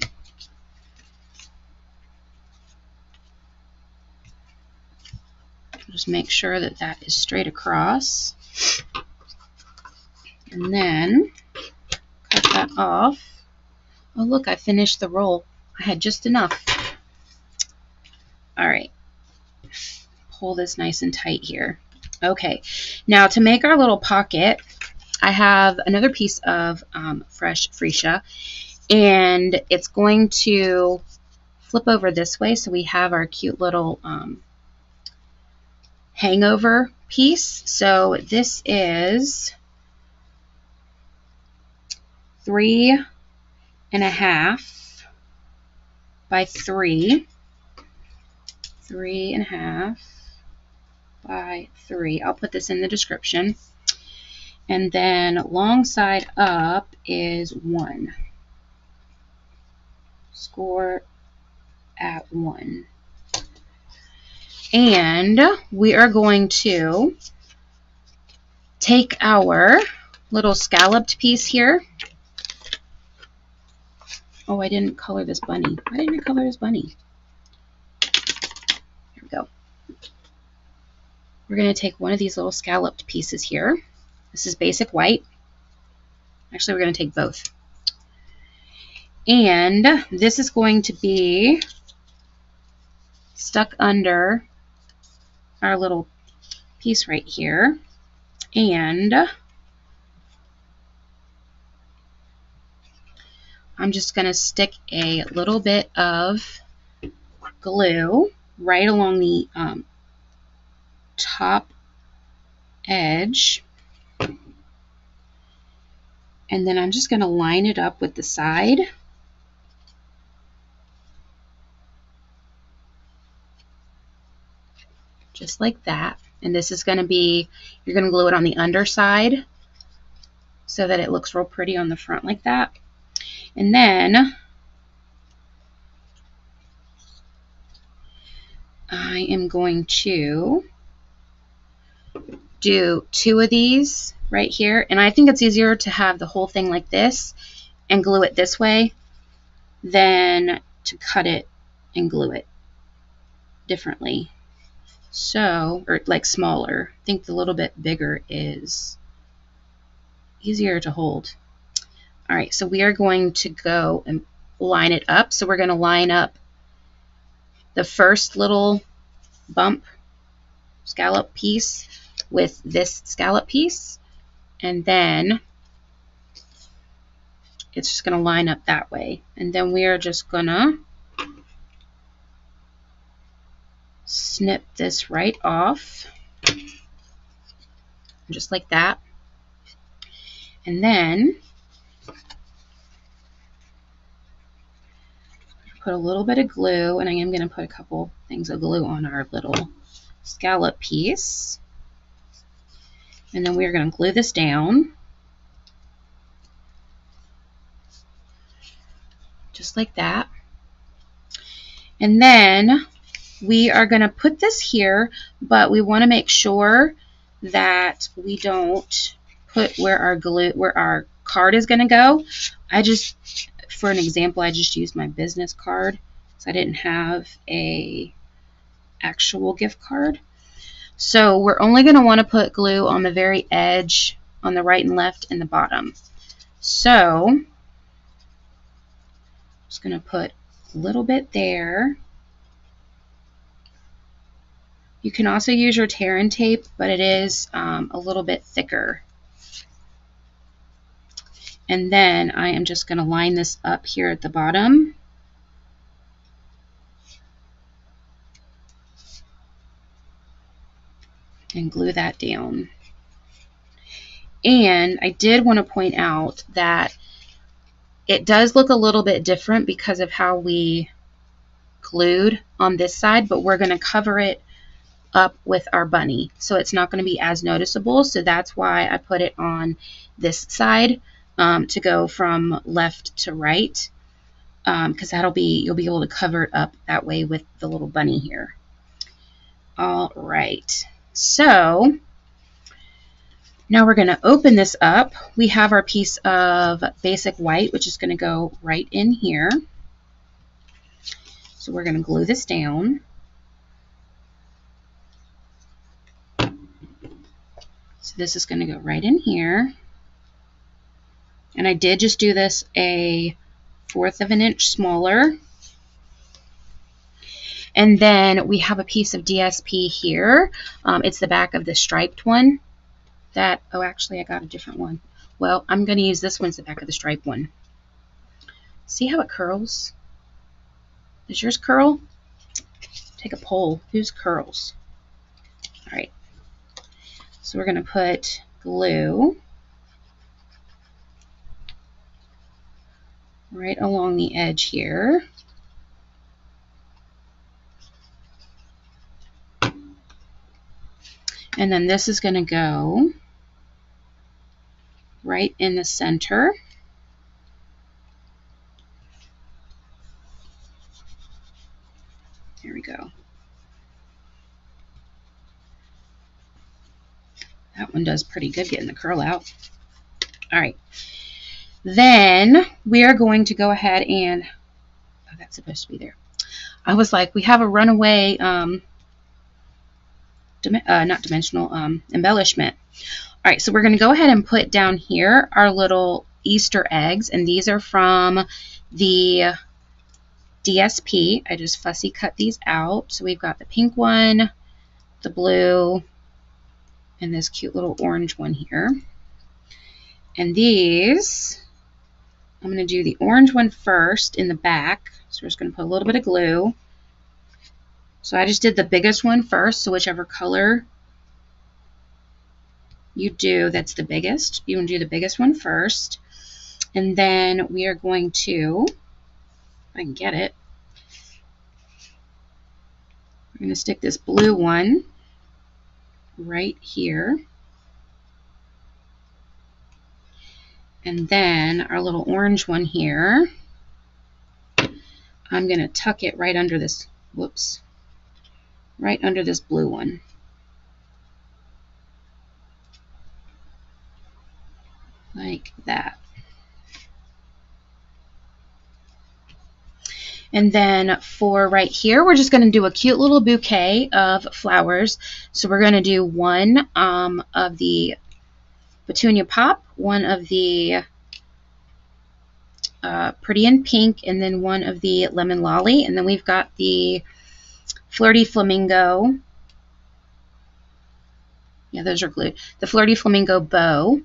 Just make sure that that is straight across. And then cut that off. Oh, look, I finished the roll. I had just enough. All right. Pull this nice and tight here. Okay. Now to make our little pocket, I have another piece of fresh freesia, and it's going to flip over this way so we have our cute little hangover piece. So this is 3.5 by 3. 3.5 by 3. I'll put this in the description. And then long side up is 1. Score at 1. And we are going to take our little scalloped piece here. Oh, I didn't color this bunny. Why didn't I color this bunny? Here we go. We're going to take one of these little scalloped pieces here. This is basic white. Actually, we're going to take both. And this is going to be stuck under our little piece right here. And I'm just going to stick a little bit of glue right along the top edge. And then I'm just going to line it up with the side. Just like that. And this is going to be, you're going to glue it on the underside so that it looks real pretty on the front like that. And then I am going to do 2 of these right here. And I think it's easier to have the whole thing like this and glue it this way than to cut it and glue it differently. So, or like smaller. I think the little bit bigger is easier to hold. All right, so we are going to go and line it up. So we're going to line up the first little bump scallop piece with this scallop piece, and then it's just going to line up that way. And then we are just going to snip this right off, just like that. And then put a little bit of glue, and I am going to put a couple things of glue on our little scallop piece. And then we are going to glue this down, just like that. And then we are going to put this here, but we want to make sure that we don't put where our card is going to go. For an example, I just used my business card, so I didn't have a actual gift card. So we're only going to want to put glue on the very edge, on the right and left and the bottom. So I'm just going to put a little bit there. You can also use your tear and tape, but it is a little bit thicker. And then I am just going to line this up here at the bottom. And glue that down. And I did want to point out that it does look a little bit different because of how we glued on this side, but we're going to cover it up with our bunny, so it's not going to be as noticeable. So that's why I put it on this side to go from left to right, because you'll be able to cover it up that way with the little bunny here. All right, so now we're going to open this up. We have our piece of basic white, which is going to go right in here. So we're going to glue this down. So this is going to go right in here. And I did just do this 1/4 of an inch smaller. And then we have a piece of DSP here. It's the back of the striped one. Oh, actually, I got a different one. Well, I'm going to use this one as the back of the striped one. See how it curls? Does yours curl? Take a poll. Whose curls? All right. So we're going to put glue right along the edge here. And then this is going to go right in the center. There we go. That one does pretty good getting the curl out. All right. Then we are going to go ahead and, oh, that's supposed to be there. I was like, we have a runaway, not dimensional, embellishment. All right, so we're going to go ahead and put down here our little Easter eggs, and these are from the DSP. I just fussy cut these out. So we've got the pink one, the blue, and this cute little orange one here. And these, I'm going to do the orange one first in the back. So we're just going to put a little bit of glue. So I just did the biggest one first, so whichever color you do, that's the biggest. You want to do the biggest one first. And then we are going to, if I can get it, we're going to stick this blue one right here. And then our little orange one here, I'm going to tuck it right under this, whoops, right under this blue one. Like that. And then for right here, we're just going to do a cute little bouquet of flowers. So we're going to do one of the Petunia Pop, one of the Pretty in Pink, and then one of the Lemon Lolly. And then we've got the Flirty Flamingo. Yeah, those are glued. The Flirty Flamingo bow.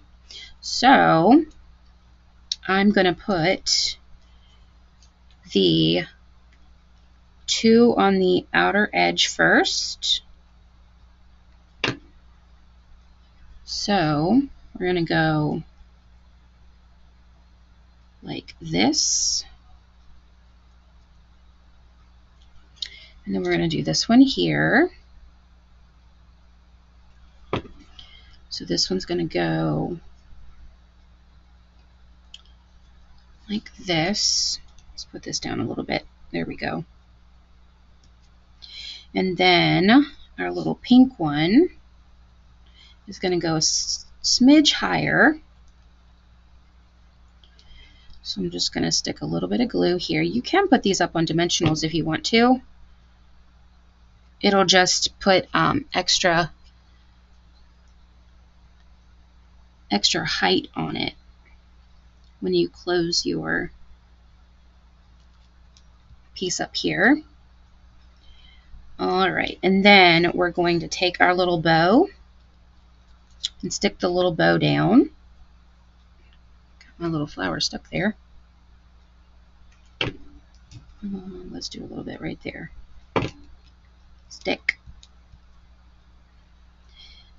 So I'm going to put the two on the outer edge first. So we're going to go like this. And then we're going to do this one here. So this one's going to go like this. Let's put this down a little bit. There we go. And then our little pink one is going to go a smidge higher. So I'm just going to stick a little bit of glue here. You can put these up on dimensionals if you want to. It'll just put extra height on it when you close your piece up here. All right, and then we're going to take our little bow and stick the little bow down. Got my little flower stuck there. Let's do a little bit right there. Stick.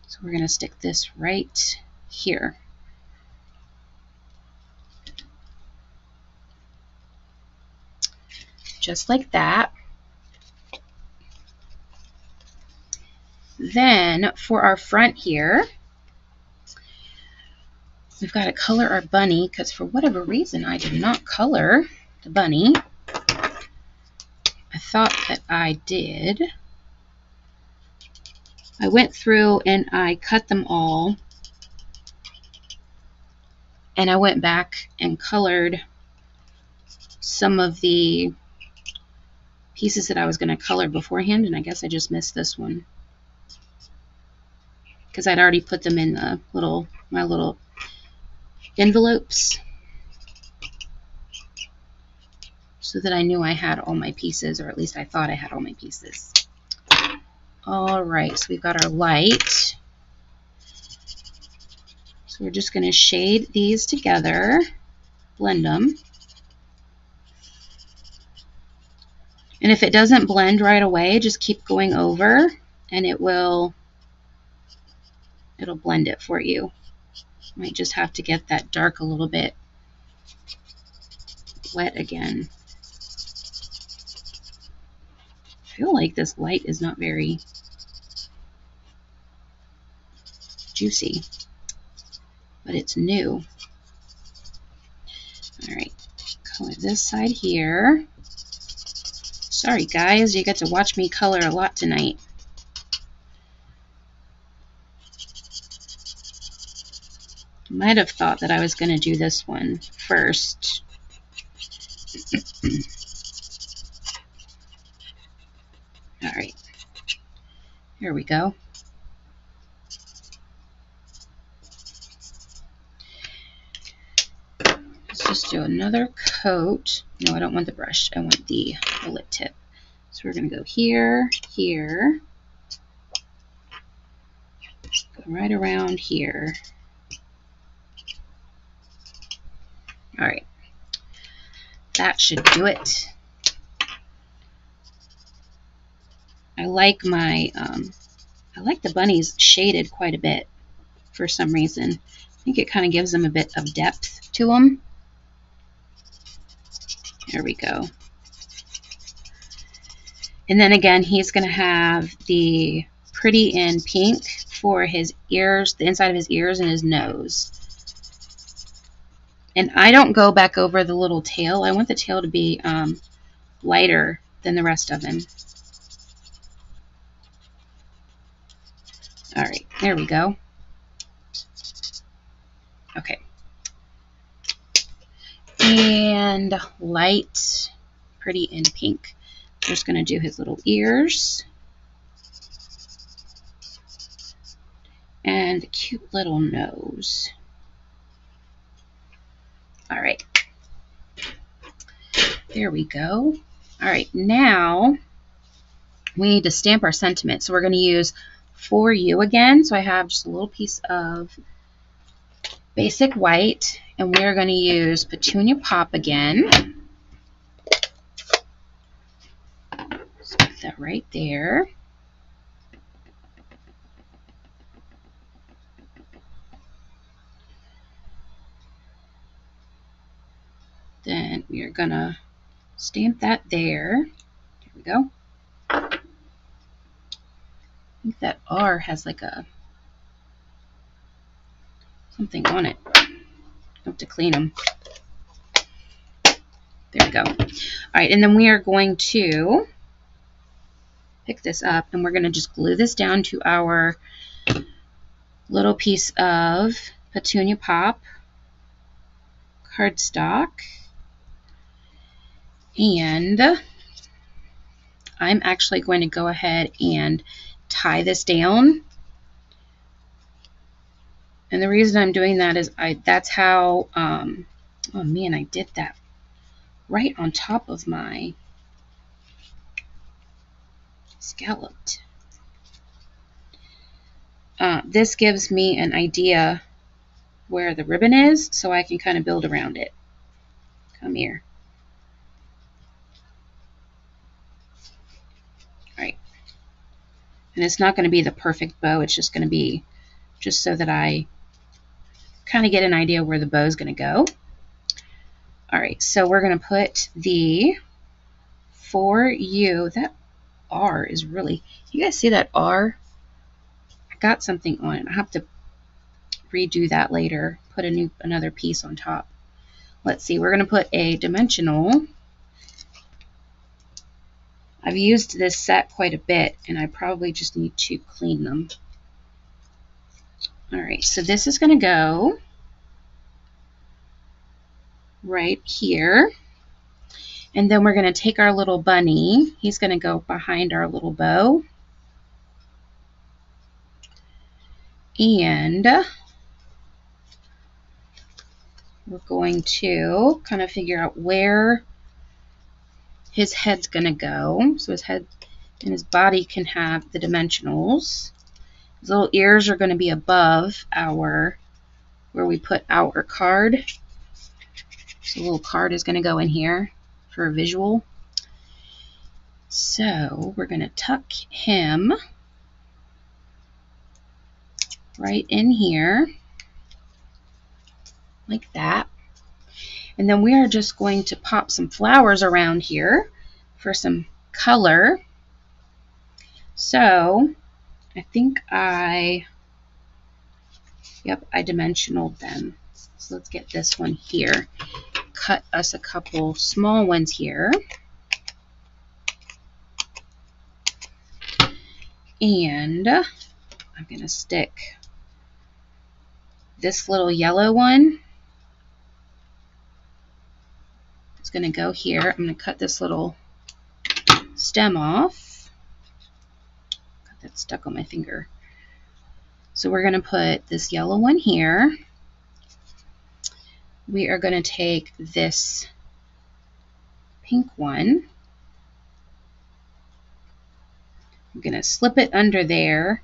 So we're going to stick this right here. Just like that. Then for our front here, we've got to color our bunny because for whatever reason I did not color the bunny. I thought that I did. I went through and I cut them all, and I went back and colored some of the pieces that I was going to color beforehand, and I guess I just missed this one because I'd already put them in the my little envelopes so that I knew I had all my pieces, or at least I thought I had all my pieces. All right, so we've got our light. So we're just going to shade these together, blend them. And if it doesn't blend right away, just keep going over and it'll blend it for you. Might just have to get that dark a little bit wet again. I feel like this light is not very juicy, but it's new. All right, color this side here. Sorry guys, you get to watch me color a lot tonight. Might have thought that I was going to do this one first. All right, here we go. Let's just do another coat. No, I don't want the brush. I want the lip tip. So we're going to go here, here, go right around here. All right, that should do it. I like my, I like the bunnies shaded quite a bit for some reason. I think it kind of gives them a bit of depth to them. There we go. And then again, he's going to have the Pretty in Pink for his ears, the inside of his ears and his nose. And I don't go back over the little tail. I want the tail to be lighter than the rest of him. All right, there we go. Okay. And light pretty in pink. We're just going to do his little ears and the cute little nose. All right. There we go. All right, now we need to stamp our sentiment. So we're going to use For You again. So I have just a little piece of basic white, and we're going to use Petunia Pop again. Just put that right there. Then we are going to stamp that there. There we go. I think that R has like a something on it. I have to clean them. There we go. All right, and then we are going to pick this up, and we're going to just glue this down to our little piece of Petunia Pop cardstock. And I'm actually going to go ahead and tie this down. And the reason I'm doing that is that's how, oh man, I did that right on top of my scalloped. This gives me an idea where the ribbon is, so I can kind of build around it. Come here. All right. And it's not going to be the perfect bow. It's just going to be just so that I kind of get an idea where the bow is going to go. All right, so we're going to put the For You. That R is really, you guys see that R? I got something on it. I have to redo that later. Put another piece on top. Let's see, we're going to put a dimensional. I've used this set quite a bit, and I probably just need to clean them. All right, so this is going to go right here. And then we're going to take our little bunny. He's going to go behind our little bow. And we're going to kind of figure out where his head's going to go. So his head and his body can have the dimensionals. His little ears are going to be above where we put our card. So the little card is going to go in here for a visual. So we're going to tuck him right in here like that. And then we are just going to pop some flowers around here for some color. So I think I dimensionaled them. So let's get this one here. Cut us a couple small ones here. And I'm going to stick this little yellow one. It's going to go here. I'm going to cut this little stem off. Got that stuck on my finger. So we're going to put this yellow one here. We are going to take this pink one. I'm going to slip it under there.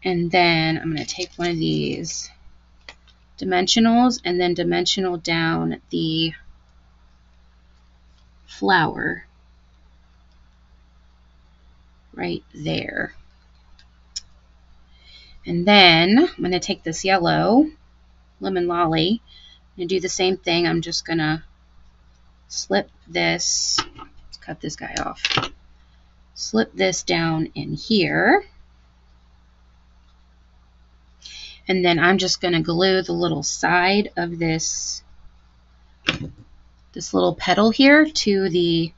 And then I'm going to take one of these dimensionals and then dimensional down the flower right there. And then I'm going to take this yellow lemon lolly and do the same thing. I'm just going to slip this, let's cut this guy off, slip this down in here. And then I'm just going to glue the little side of this little petal here to the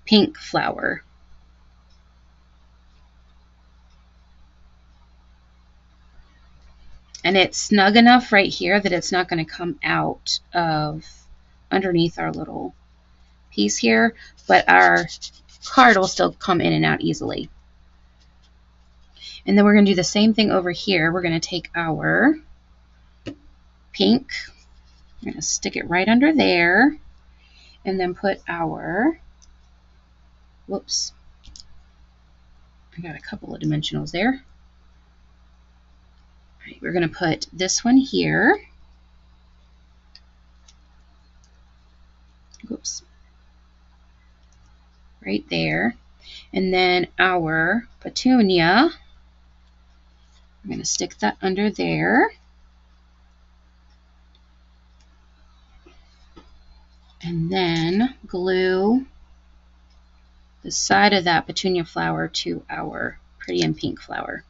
pink flower. And it's snug enough right here that it's not going to come out of underneath our little piece here, but our card will still come in and out easily. And then we're going to do the same thing over here. We're going to take our pink, we're going to stick it right under there, and then put our, whoops, I got a couple of dimensionals there. All right, we're going to put this one here. Whoops. Right there. And then our petunia, I'm going to stick that under there. And then glue the side of that petunia flower to our pretty and pink flower.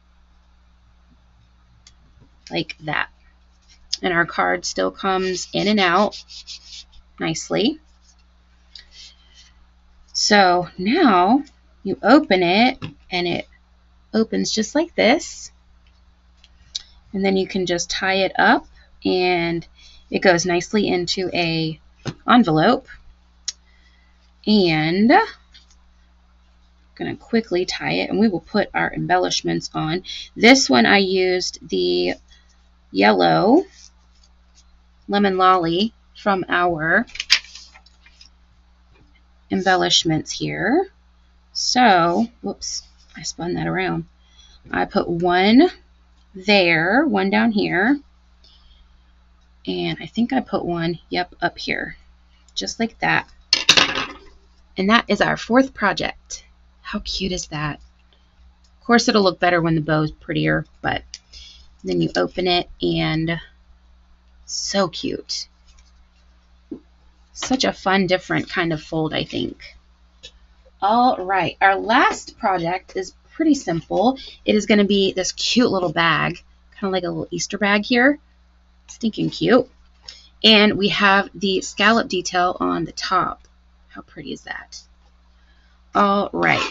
Like that. And our card still comes in and out nicely. So now you open it and it opens just like this. And then you can just tie it up and it goes nicely into a envelope. And I'm going to quickly tie it and we will put our embellishments on. This one I used the yellow lemon lolly from our embellishments here. So, whoops, I spun that around. I put one there, one down here, and I think I put one, yep, up here, just like that. And that is our fourth project. How cute is that? Of course, it'll look better when the bow's prettier, but then you open it and so cute. Such a fun, different kind of fold, I think. All right, our last project is pretty simple. It is going to be this cute little bag, kind of like a little Easter bag here. Stinking cute. And we have the scallop detail on the top. How pretty is that? All right.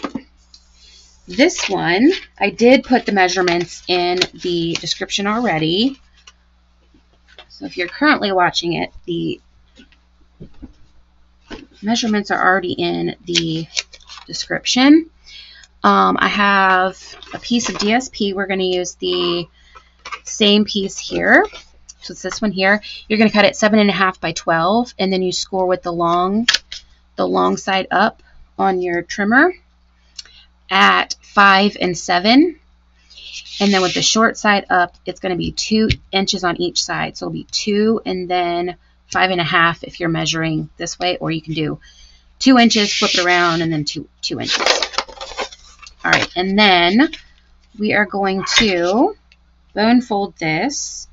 This one, I did put the measurements in the description already. So if you're currently watching it, the measurements are already in the description. I have a piece of DSP. We're going to use the same piece here. So it's this one here. You're going to cut it 7.5 by 12, and then you score with the long side up on your trimmer at 5 and 7. And then with the short side up, it's going to be 2 inches on each side. So it'll be 2 and then 5.5 if you're measuring this way, or you can do 2 inches, flip it around, and then 2 inches. All right, and then we are going to bone fold this,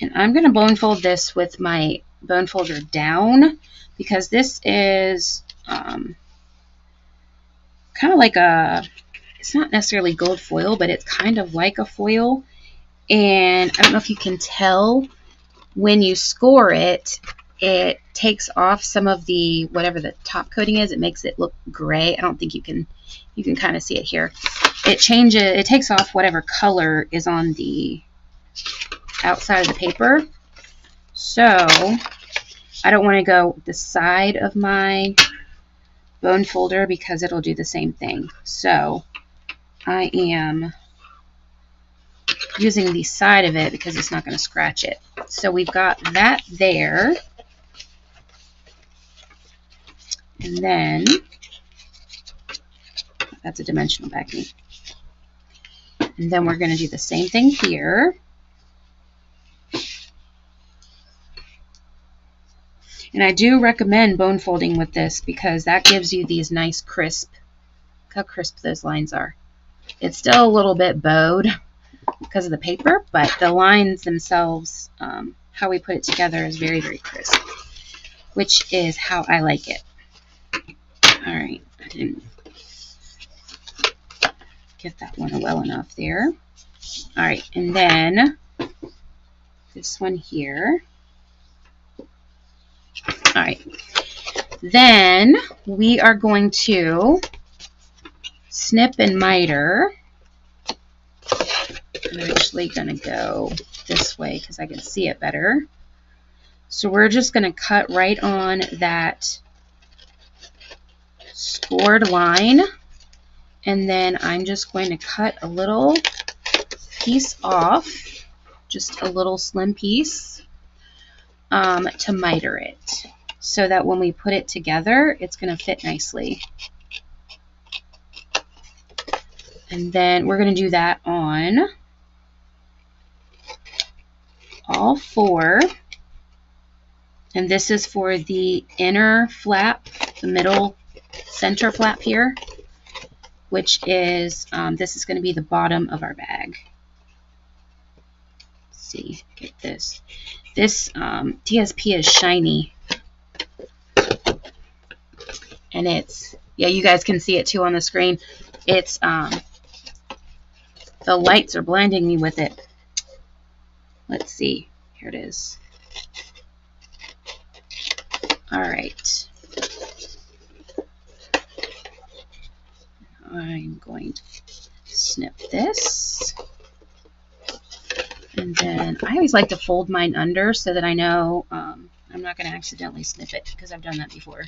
and I'm going to bone fold this with my bone folder down because this is kind of like a, it's not necessarily gold foil, but it's kind of like a foil, and I don't know if you can tell when you score it, it takes off some of the, whatever the top coating is, it makes it look gray. I don't think you can kind of see it here. It changes, it takes off whatever color is on the outside of the paper. So I don't want to go the side of my bone folder because it'll do the same thing. So I am using the side of it because it's not going to scratch it. So we've got that there. And then, that's a dimensional backing. And then we're going to do the same thing here. And I do recommend bone folding with this because that gives you these nice crisp, look how crisp those lines are. It's still a little bit bowed because of the paper, but the lines themselves, how we put it together is very, very crisp, which is how I like it. All right, I didn't get that one well enough there. All right, and then this one here. All right, then we are going to snip and miter. I'm actually going to go this way because I can see it better. So we're just going to cut right on that scored line, and then I'm just going to cut a little piece off, just a little slim piece, to miter it, so that when we put it together, it's going to fit nicely. And then we're going to do that on all 4. And this is for the inner flap, the middle center flap here, which is, this is going to be the bottom of our bag. Let's see, get this. This DSP is shiny. And it's, yeah, you guys can see it too on the screen. It's, the lights are blinding me with it. Let's see, here it is. All right. I'm going to snip this. And then I always like to fold mine under so that I know I'm not going to accidentally snip it, because I've done that before.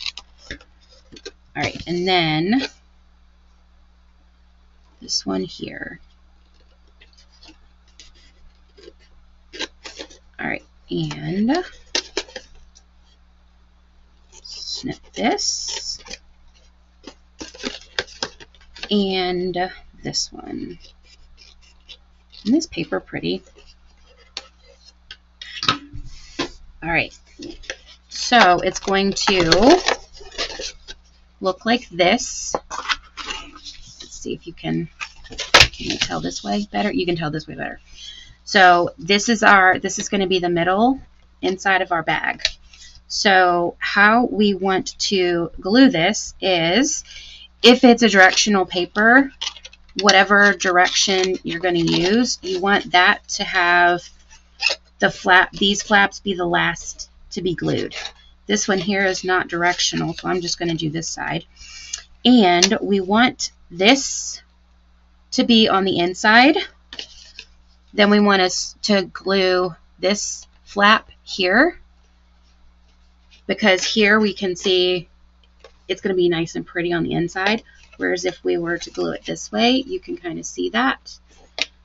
All right, and then this one here. All right, and snip this, and this one. Isn't this paper pretty? All right, so it's going to look like this. Let's see if you can you tell this way better? You can tell this way better. So this is going to be the middle inside of our bag. So how we want to glue this is, if it's a directional paper, whatever direction you're going to use, you want that to have these flaps be the last to be glued. This one here is not directional, so I'm just going to do this side. And we want this to be on the inside. Then we want us to glue this flap here, because here we can see it's going to be nice and pretty on the inside, whereas if we were to glue it this way, you can kind of see that.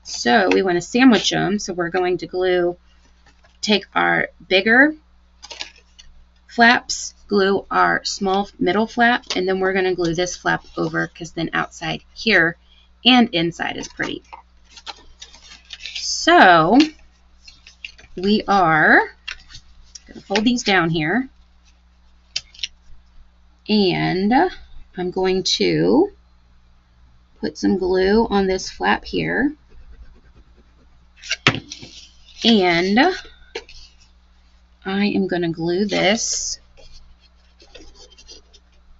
So we want to sandwich them, so we're going to take our bigger flaps, glue our small middle flap, and then we're going to glue this flap over, because then outside here and inside is pretty. So we are going to fold these down here, and I'm going to put some glue on this flap here, and I am going to glue this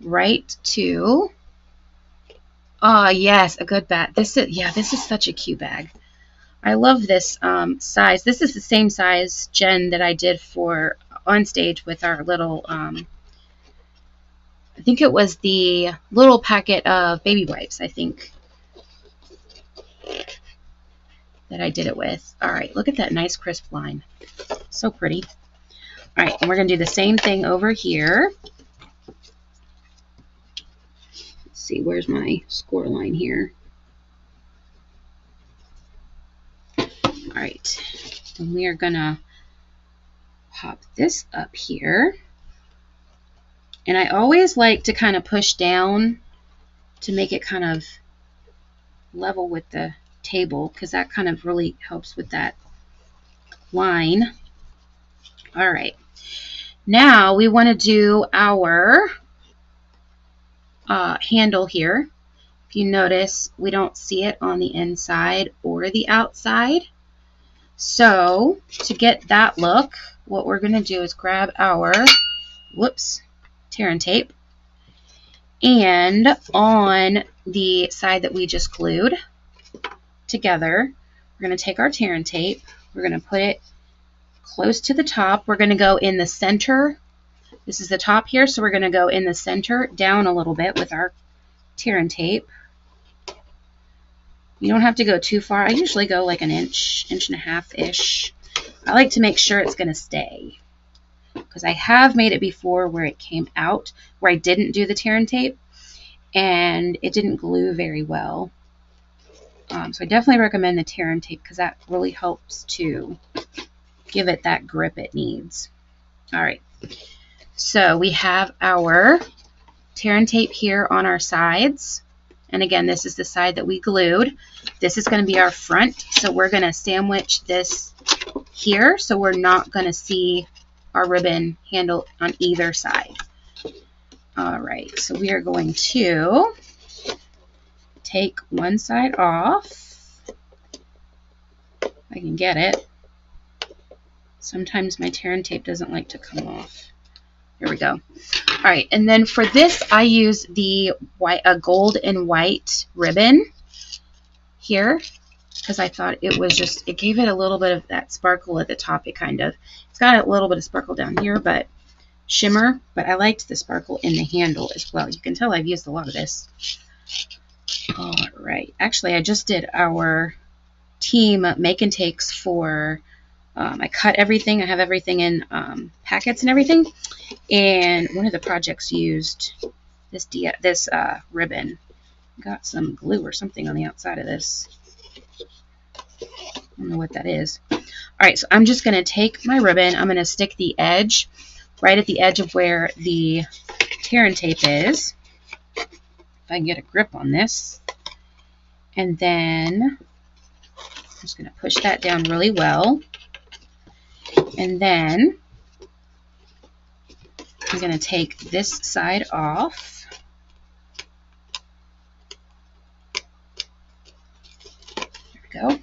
right to, yes, a good bag. This is such a cute bag. I love this size. This is the same size, Jen, that I did for on stage with our little, I think it was the little packet of baby wipes, I think, that I did it with. All right, look at that nice crisp line. So pretty. All right, and we're going to do the same thing over here. Let's see, where's my score line here? All right, and we are going to pop this up here. And I always like to kind of push down to make it kind of level with the table, because that kind of really helps with that line. All right, now we want to do our handle here. If you notice, we don't see it on the inside or the outside. So to get that look, what we're going to do is grab our, tear and tape, and on the side that we just glued together, we're going to take our tear and tape, we're going to put it close to the top. We're going to go in the center. This is the top here, so we're going to go in the center down a little bit with our tear and tape. You don't have to go too far. I usually go like an inch and a half-ish. I like to make sure it's going to stay, because I have made it before where it came out, where I didn't do the tear and tape, and it didn't glue very well. So I definitely recommend the tear and tape because that really helps to give it that grip it needs. All right, so we have our tear and tape here on our sides. And again, this is the side that we glued. This is going to be our front, so we're going to sandwich this here so we're not going to see our ribbon handle on either side. All right, so we are going to take one side off. If I can get it. Sometimes my tear and tape doesn't like to come off. Here we go. All right, and then for this, I use the gold and white ribbon here because I thought it was just, it gave it a little bit of that sparkle at the top. It's got a little bit of sparkle down here, but shimmer, but I liked the sparkle in the handle as well. You can tell I've used a lot of this. All right, actually, I just did our team make and takes for, I cut everything. I have everything in packets and everything. And one of the projects used this ribbon. Got some glue or something on the outside of this. I don't know what that is. All right, so I'm just going to take my ribbon. I'm going to stick the edge right at the edge of where the tear and tape is. If I can get a grip on this. And then I'm just going to push that down really well. And then I'm going to take this side off. There we go.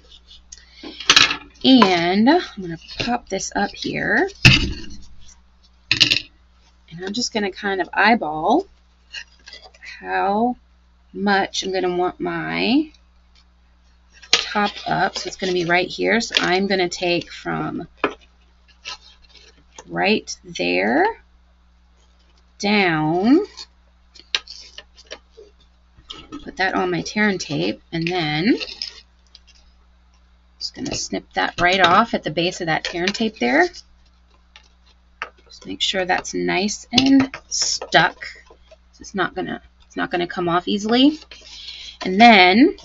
And I'm going to pop this up here. And I'm just going to kind of eyeball how much I'm going to want my top up. So it's going to be right here. So I'm going to take from right there down, put that on my tear and tape, and then I'm just going to snip that right off at the base of that tear and tape there. Just make sure that's nice and stuck. It's not gonna come off easily. And then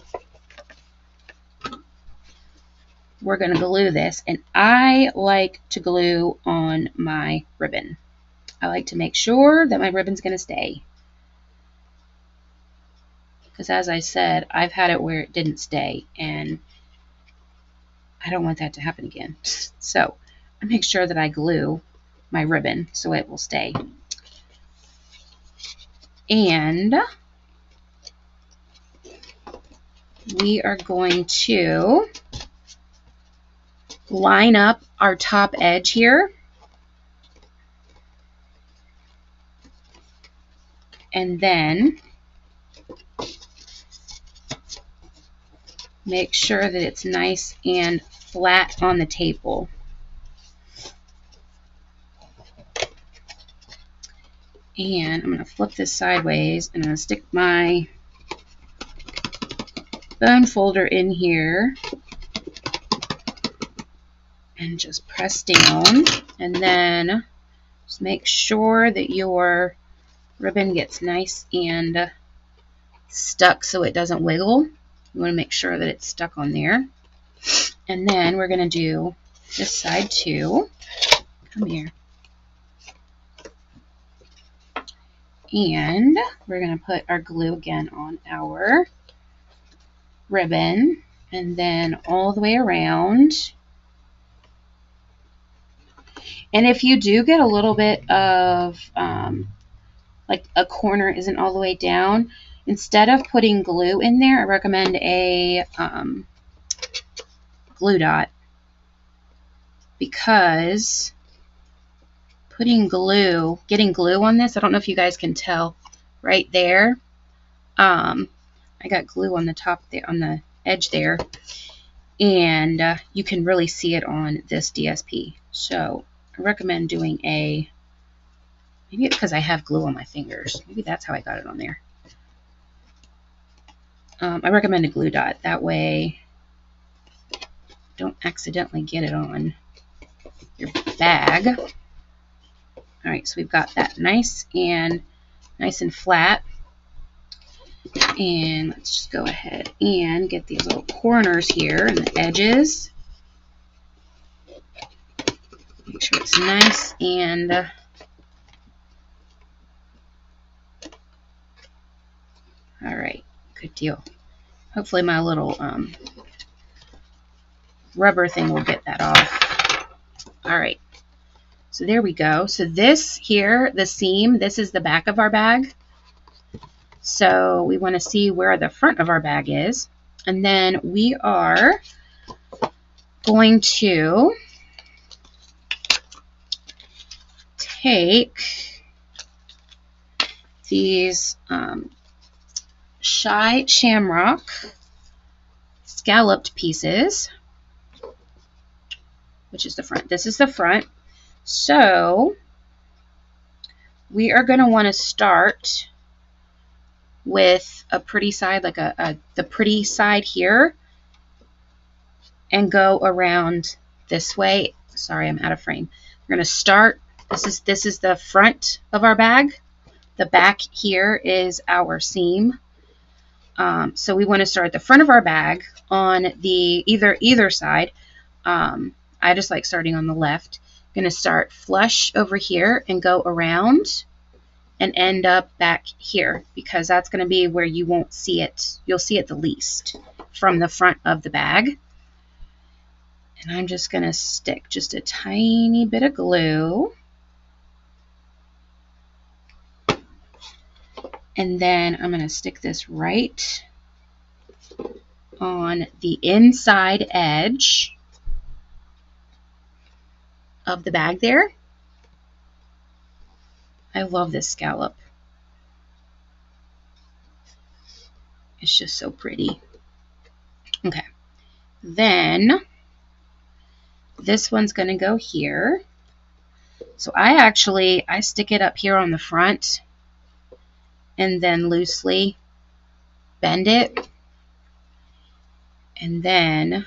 we're going to glue this, and I like to glue on my ribbon. I like to make sure that my ribbon's going to stay. Because as I said, I've had it where it didn't stay, and I don't want that to happen again. So I make sure that I glue my ribbon so it will stay. And we are going to line up our top edge here. And then make sure that it's nice and flat on the table. And I'm going to flip this sideways, and I'm going to stick my bone folder in here and just press down, and then just make sure that your ribbon gets nice and stuck so it doesn't wiggle. You want to make sure that it's stuck on there. And then we're going to do this side too. Come here. And we're going to put our glue again on our ribbon, and then all the way around. And if you do get a little bit of, like a corner isn't all the way down, instead of putting glue in there, I recommend a glue dot, because getting glue on this, I don't know if you guys can tell right there. I got glue on the top there, on the edge there, and you can really see it on this DSP. So I recommend doing maybe it's because I have glue on my fingers. Maybe that's how I got it on there. I recommend a glue dot. That way don't accidentally get it on your bag. All right, so we've got that nice and flat. And let's just go ahead and get these little corners here and the edges. Make sure it's nice and all right, good deal. Hopefully my little rubber thing will get that off. All right, so there we go. So this here, the seam, this is the back of our bag. So we want to see where the front of our bag is. And then we are going to take these Shy Shamrock scalloped pieces, which is the front. This is the front. So we are going to want to start with a pretty side, like the pretty side here, and go around this way. Sorry, I'm out of frame. We're going to start. This is the front of our bag. The back here is our seam. So we want to start at the front of our bag on the either side. I just like starting on the left. Going to start flush over here and go around and end up back here, because that's going to be where you won't see it. You'll see it the least from the front of the bag. And I'm just going to stick just a tiny bit of glue. And then I'm going to stick this right on the inside edge of the bag there. I love this scallop. It's just so pretty. Okay. Then this one's going to go here. So I stick it up here on the front and then loosely bend it and then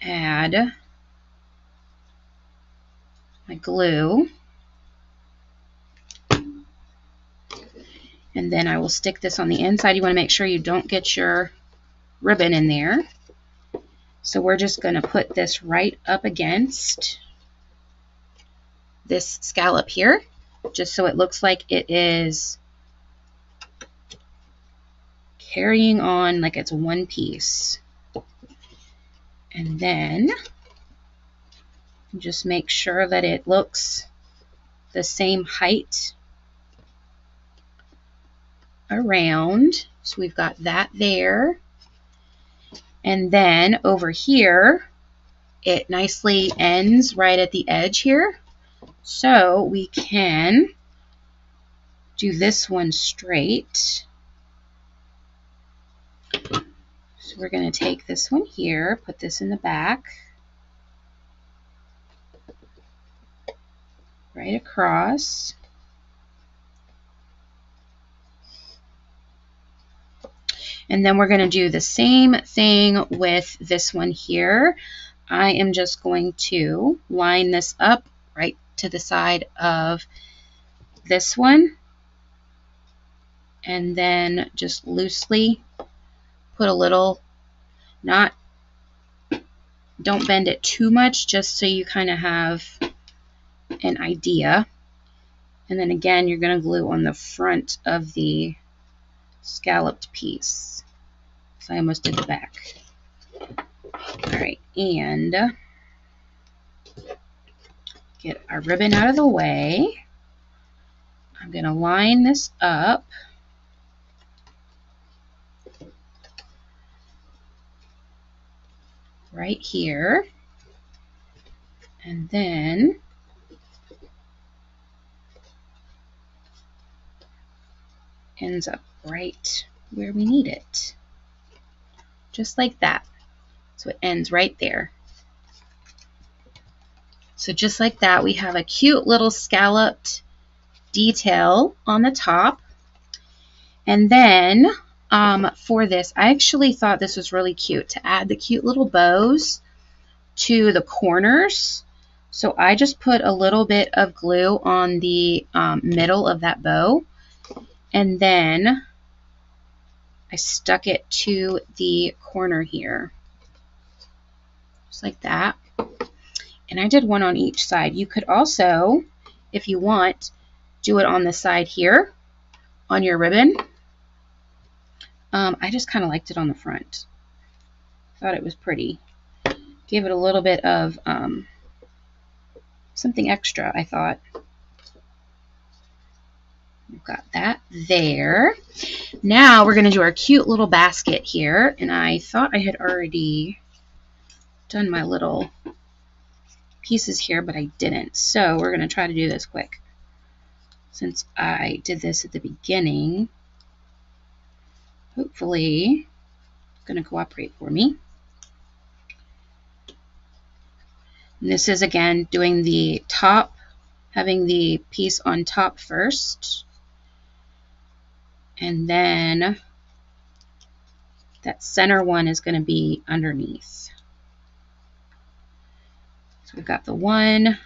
add my glue. And then I will stick this on the inside. You want to make sure you don't get your ribbon in there. So we're just going to put this right up against this scallop here, just so it looks like it is carrying on like it's one piece. And then just make sure that it looks the same height around. So we've got that there. And then over here, it nicely ends right at the edge here. So we can do this one straight. So we're going to take this one here, put this in the back, right across. And then we're going to do the same thing with this one here. I am just going to line this up right to the side of this one. And then just loosely put a little, don't bend it too much, just so you kind of have an idea. And then again, you're going to glue on the front of the scalloped piece. So I almost did the back. All right, and get our ribbon out of the way. I'm going to line this up. Right here. And then ends up right where we need it. Just like that. So it ends right there. So just like that, we have a cute little scalloped detail on the top. And then for this, I actually thought this was really cute to add the cute little bows to the corners. So I just put a little bit of glue on the middle of that bow, and then I stuck it to the corner here, just like that. And I did one on each side. You could also, if you want, do it on the side here on your ribbon. I just kind of liked it on the front. Thought it was pretty. Gave it a little bit of something extra, I thought. We've got that there. Now we're going to do our cute little basket here. And I thought I had already done my little pieces here, but I didn't. So we're going to try to do this quick. Since I did this at the beginning, hopefully it's going to cooperate for me. And this is, again, doing the top, having the piece on top first. And then that center one is going to be underneath. So we've got the one.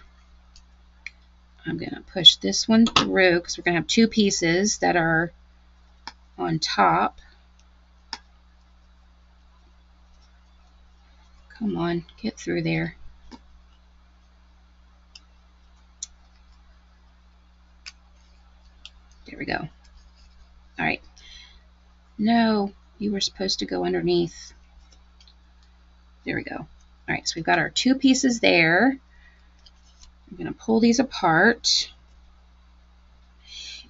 I'm going to push this one through because we're going to have two pieces that are on top. Come on, get through there. There we go. All right. No, you were supposed to go underneath. There we go. All right, so we've got our two pieces there. I'm going to pull these apart.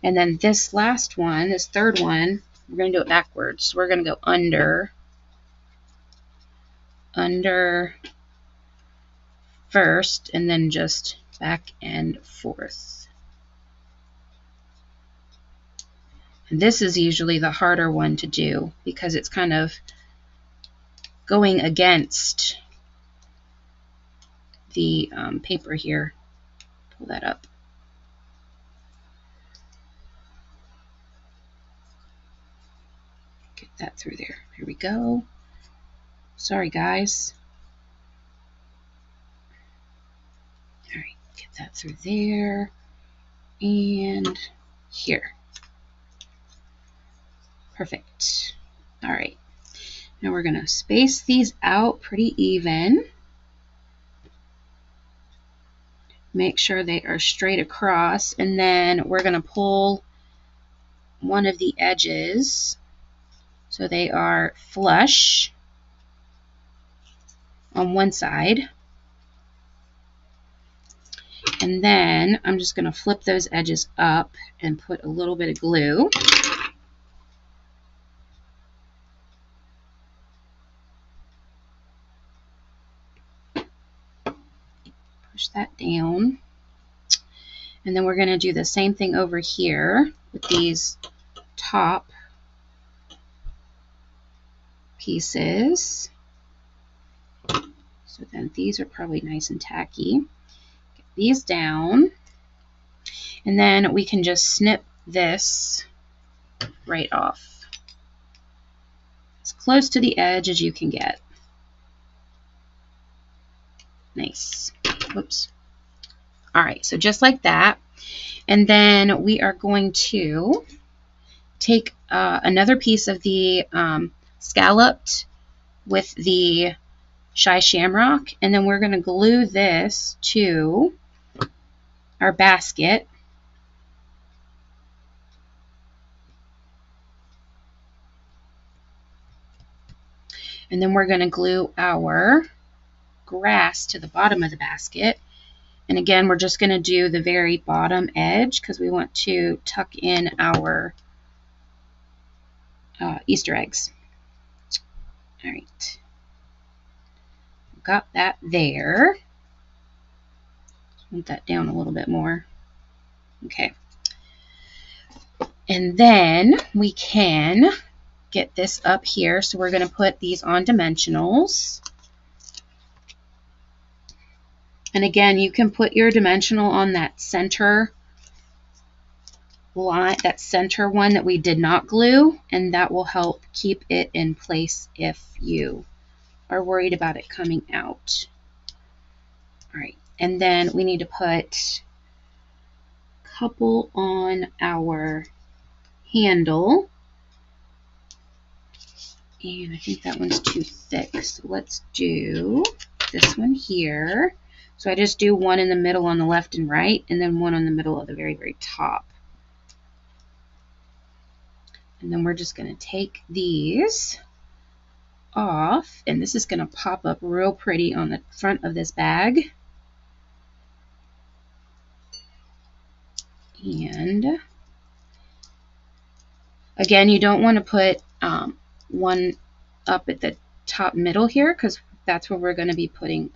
And then this last one, this third one, we're going to do it backwards. So we're going to go under first, and then just back and forth. And this is usually the harder one to do because it's kind of going against the paper here. Pull that up. Get that through there. Here we go. Sorry, guys. All right, get that through there and here. Perfect. All right. Now we're going to space these out pretty even. Make sure they are straight across, and then we're going to pull one of the edges so they are flush on one side. And then I'm just going to flip those edges up and put a little bit of glue. Push that down. And then we're going to do the same thing over here with these top pieces. So then these are probably nice and tacky. Get these down. And then we can just snip this right off. As close to the edge as you can get. Nice. Whoops. All right, so just like that. And then we are going to take another piece of the scalloped with the Shy Shamrock, and then we're going to glue this to our basket. And then we're going to glue our grass to the bottom of the basket. And again, we're just going to do the very bottom edge because we want to tuck in our Easter eggs. All right. Got that there. Want that down a little bit more. Okay. And then we can get this up here. So we're going to put these on dimensionals. And again, you can put your dimensional on that center line, that center one that we did not glue, and that will help keep it in place if you are worried about it coming out. All right, and then we need to put a couple on our handle. And I think that one's too thick, so let's do this one here. So I just do one in the middle on the left and right, and then one on the middle of the very, very top. And then we're just going to take these off, and this is going to pop up real pretty on the front of this bag. And again, you don't want to put one up at the top middle here, because that's where we're going to be putting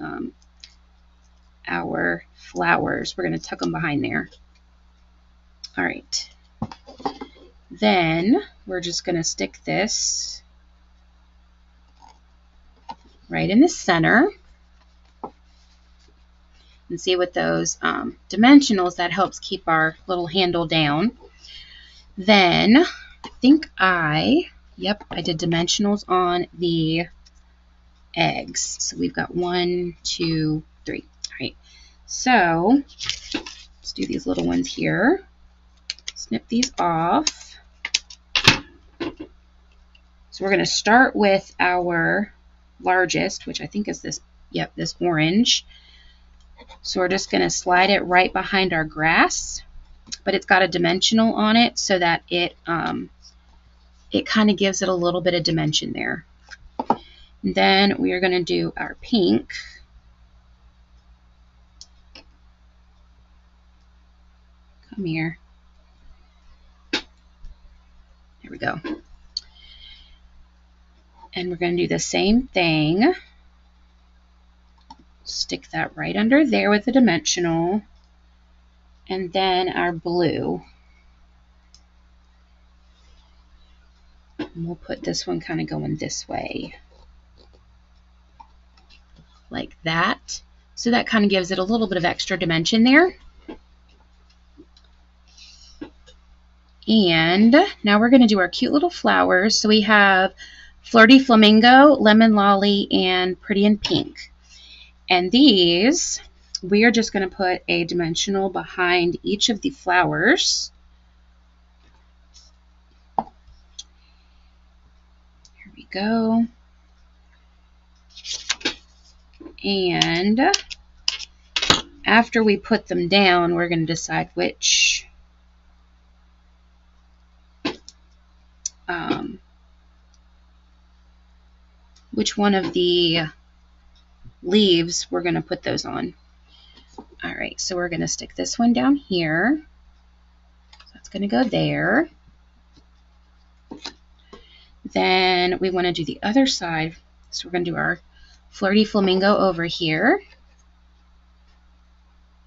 our flowers. We're going to tuck them behind there. All right. Then we're just going to stick this right in the center. And see, with those dimensionals, that helps keep our little handle down. Then I think I did dimensionals on the eggs. So we've got 1, 2, 3. All right. So let's do these little ones here. Snip these off. So we're going to start with our largest, which I think is this, this orange. So we're just going to slide it right behind our grass, but it's got a dimensional on it so that it kind of gives it a little bit of dimension there. And then we are going to do our pink. Come here. There we go. And we're going to do the same thing. Stick that right under there with the dimensional. And then our blue. And we'll put this one kind of going this way. Like that. So that kind of gives it a little bit of extra dimension there. And now we're going to do our cute little flowers. So we have Flirty Flamingo, Lemon Lolly, and Pretty in Pink. And these, we are just going to put a dimensional behind each of the flowers. Here we go. And after we put them down, we're going to decide which one of the leaves we're going to put those on. All right, so we're going to stick this one down here. So that's going to go there. Then we want to do the other side. So we're going to do our Flirty Flamingo over here.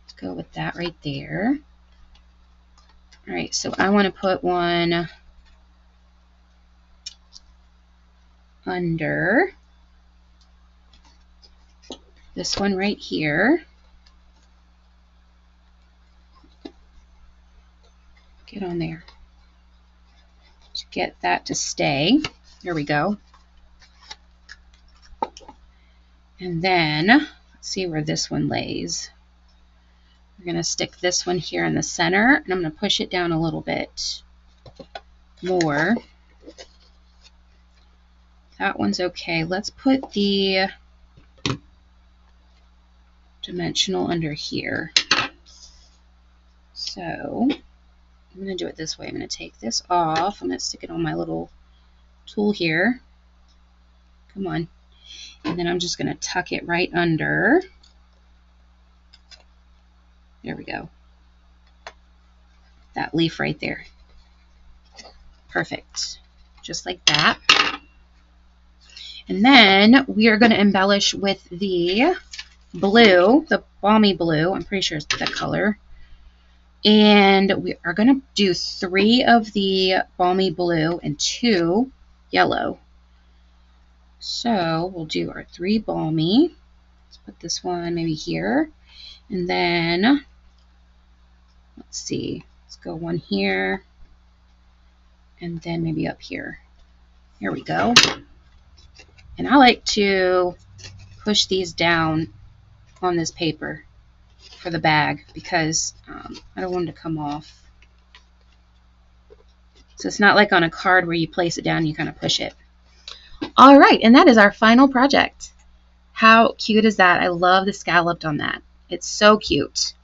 Let's go with that right there. All right, so I want to put one under this one right here. Get on there to get that to stay. There we go. And then let's see where this one lays. We're going to stick this one here in the center, and I'm going to push it down a little bit more. That one's okay. Let's put the dimensional under here. So I'm going to do it this way. I'm going to take this off. I'm going to stick it on my little tool here. Come on. And then I'm just going to tuck it right under. There we go. That leaf right there. Perfect. Just like that. And then we are going to embellish with the blue, the balmy blue. I'm pretty sure it's the color. And we are going to do 3 of the balmy blue and 2 yellow. So we'll do our 3 balmy. Let's put this one maybe here. And then, let's see, let's go one here. And then maybe up here. There we go. And I like to push these down on this paper for the bag because I don't want them to come off. So it's not like on a card where you place it down and you kind of push it. All right, and that is our final project. How cute is that? I love the scalloped on that. It's so cute.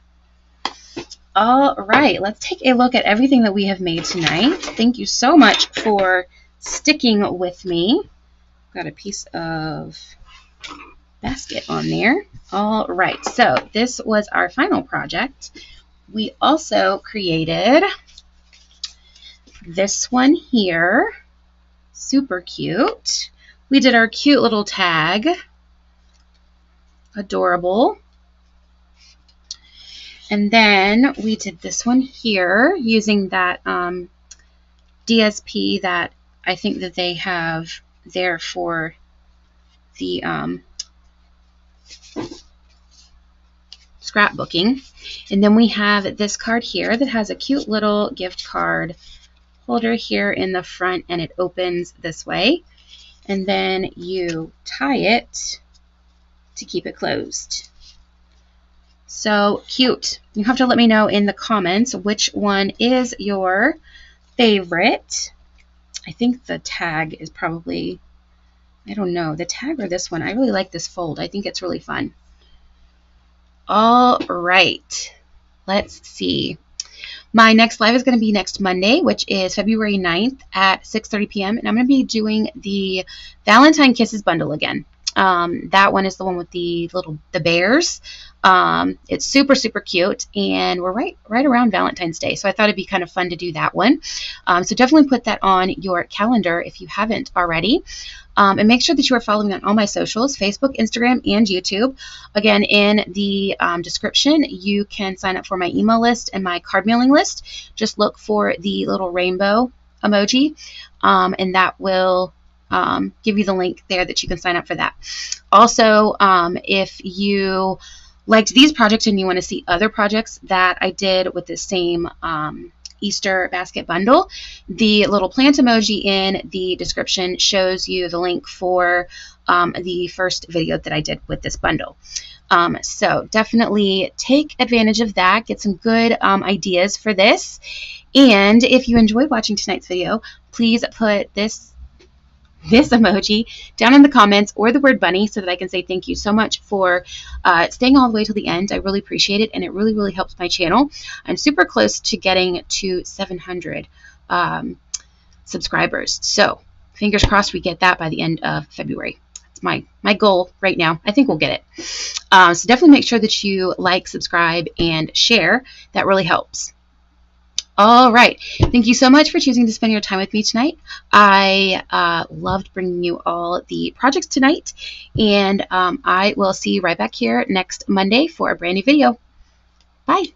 All right, let's take a look at everything that we have made tonight. Thank you so much for sticking with me. Got a piece of basket on there. All right, so this was our final project. We also created this one here. Super cute. We did our cute little tag. Adorable. And then we did this one here using that DSP that I think that they have there for the scrapbooking. And then we have this card here that has a cute little gift card holder here in the front, and it opens this way. And then you tie it to keep it closed. So cute. You have to let me know in the comments which one is your favorite. I think the tag is probably, I don't know, the tag or this one. I really like this fold. I think it's really fun. All right. Let's see. My next live is going to be next Monday, which is February 9th at 6:30 p.m. And I'm going to be doing the Valentine Kisses bundle again. That one is the one with the bears. It's super, super cute, and we're right around Valentine's Day, so I thought it'd be kind of fun to do that one. So definitely put that on your calendar if you haven't already. And make sure that you are following me on all my socials, Facebook, Instagram, and YouTube. Again, in the description, you can sign up for my email list and my card mailing list. Just look for the little rainbow emoji, and that will give you the link there that you can sign up for that. Also, if you liked these projects and you want to see other projects that I did with the same Easter basket bundle, the little plant emoji in the description shows you the link for the first video that I did with this bundle. So definitely take advantage of that, get some good ideas for this. And if you enjoyed watching tonight's video, please put this emoji down in the comments or the word bunny so that I can say thank you so much for staying all the way till the end. I really appreciate it, and it really, really helps my channel. I'm super close to getting to 700 subscribers, so fingers crossed we get that by the end of February. That's my goal right now. I think we'll get it. So definitely make sure that you like, subscribe, and share. That really helps. All right. Thank you so much for choosing to spend your time with me tonight. I loved bringing you all the projects tonight, and I will see you right back here next Monday for a brand new video. Bye.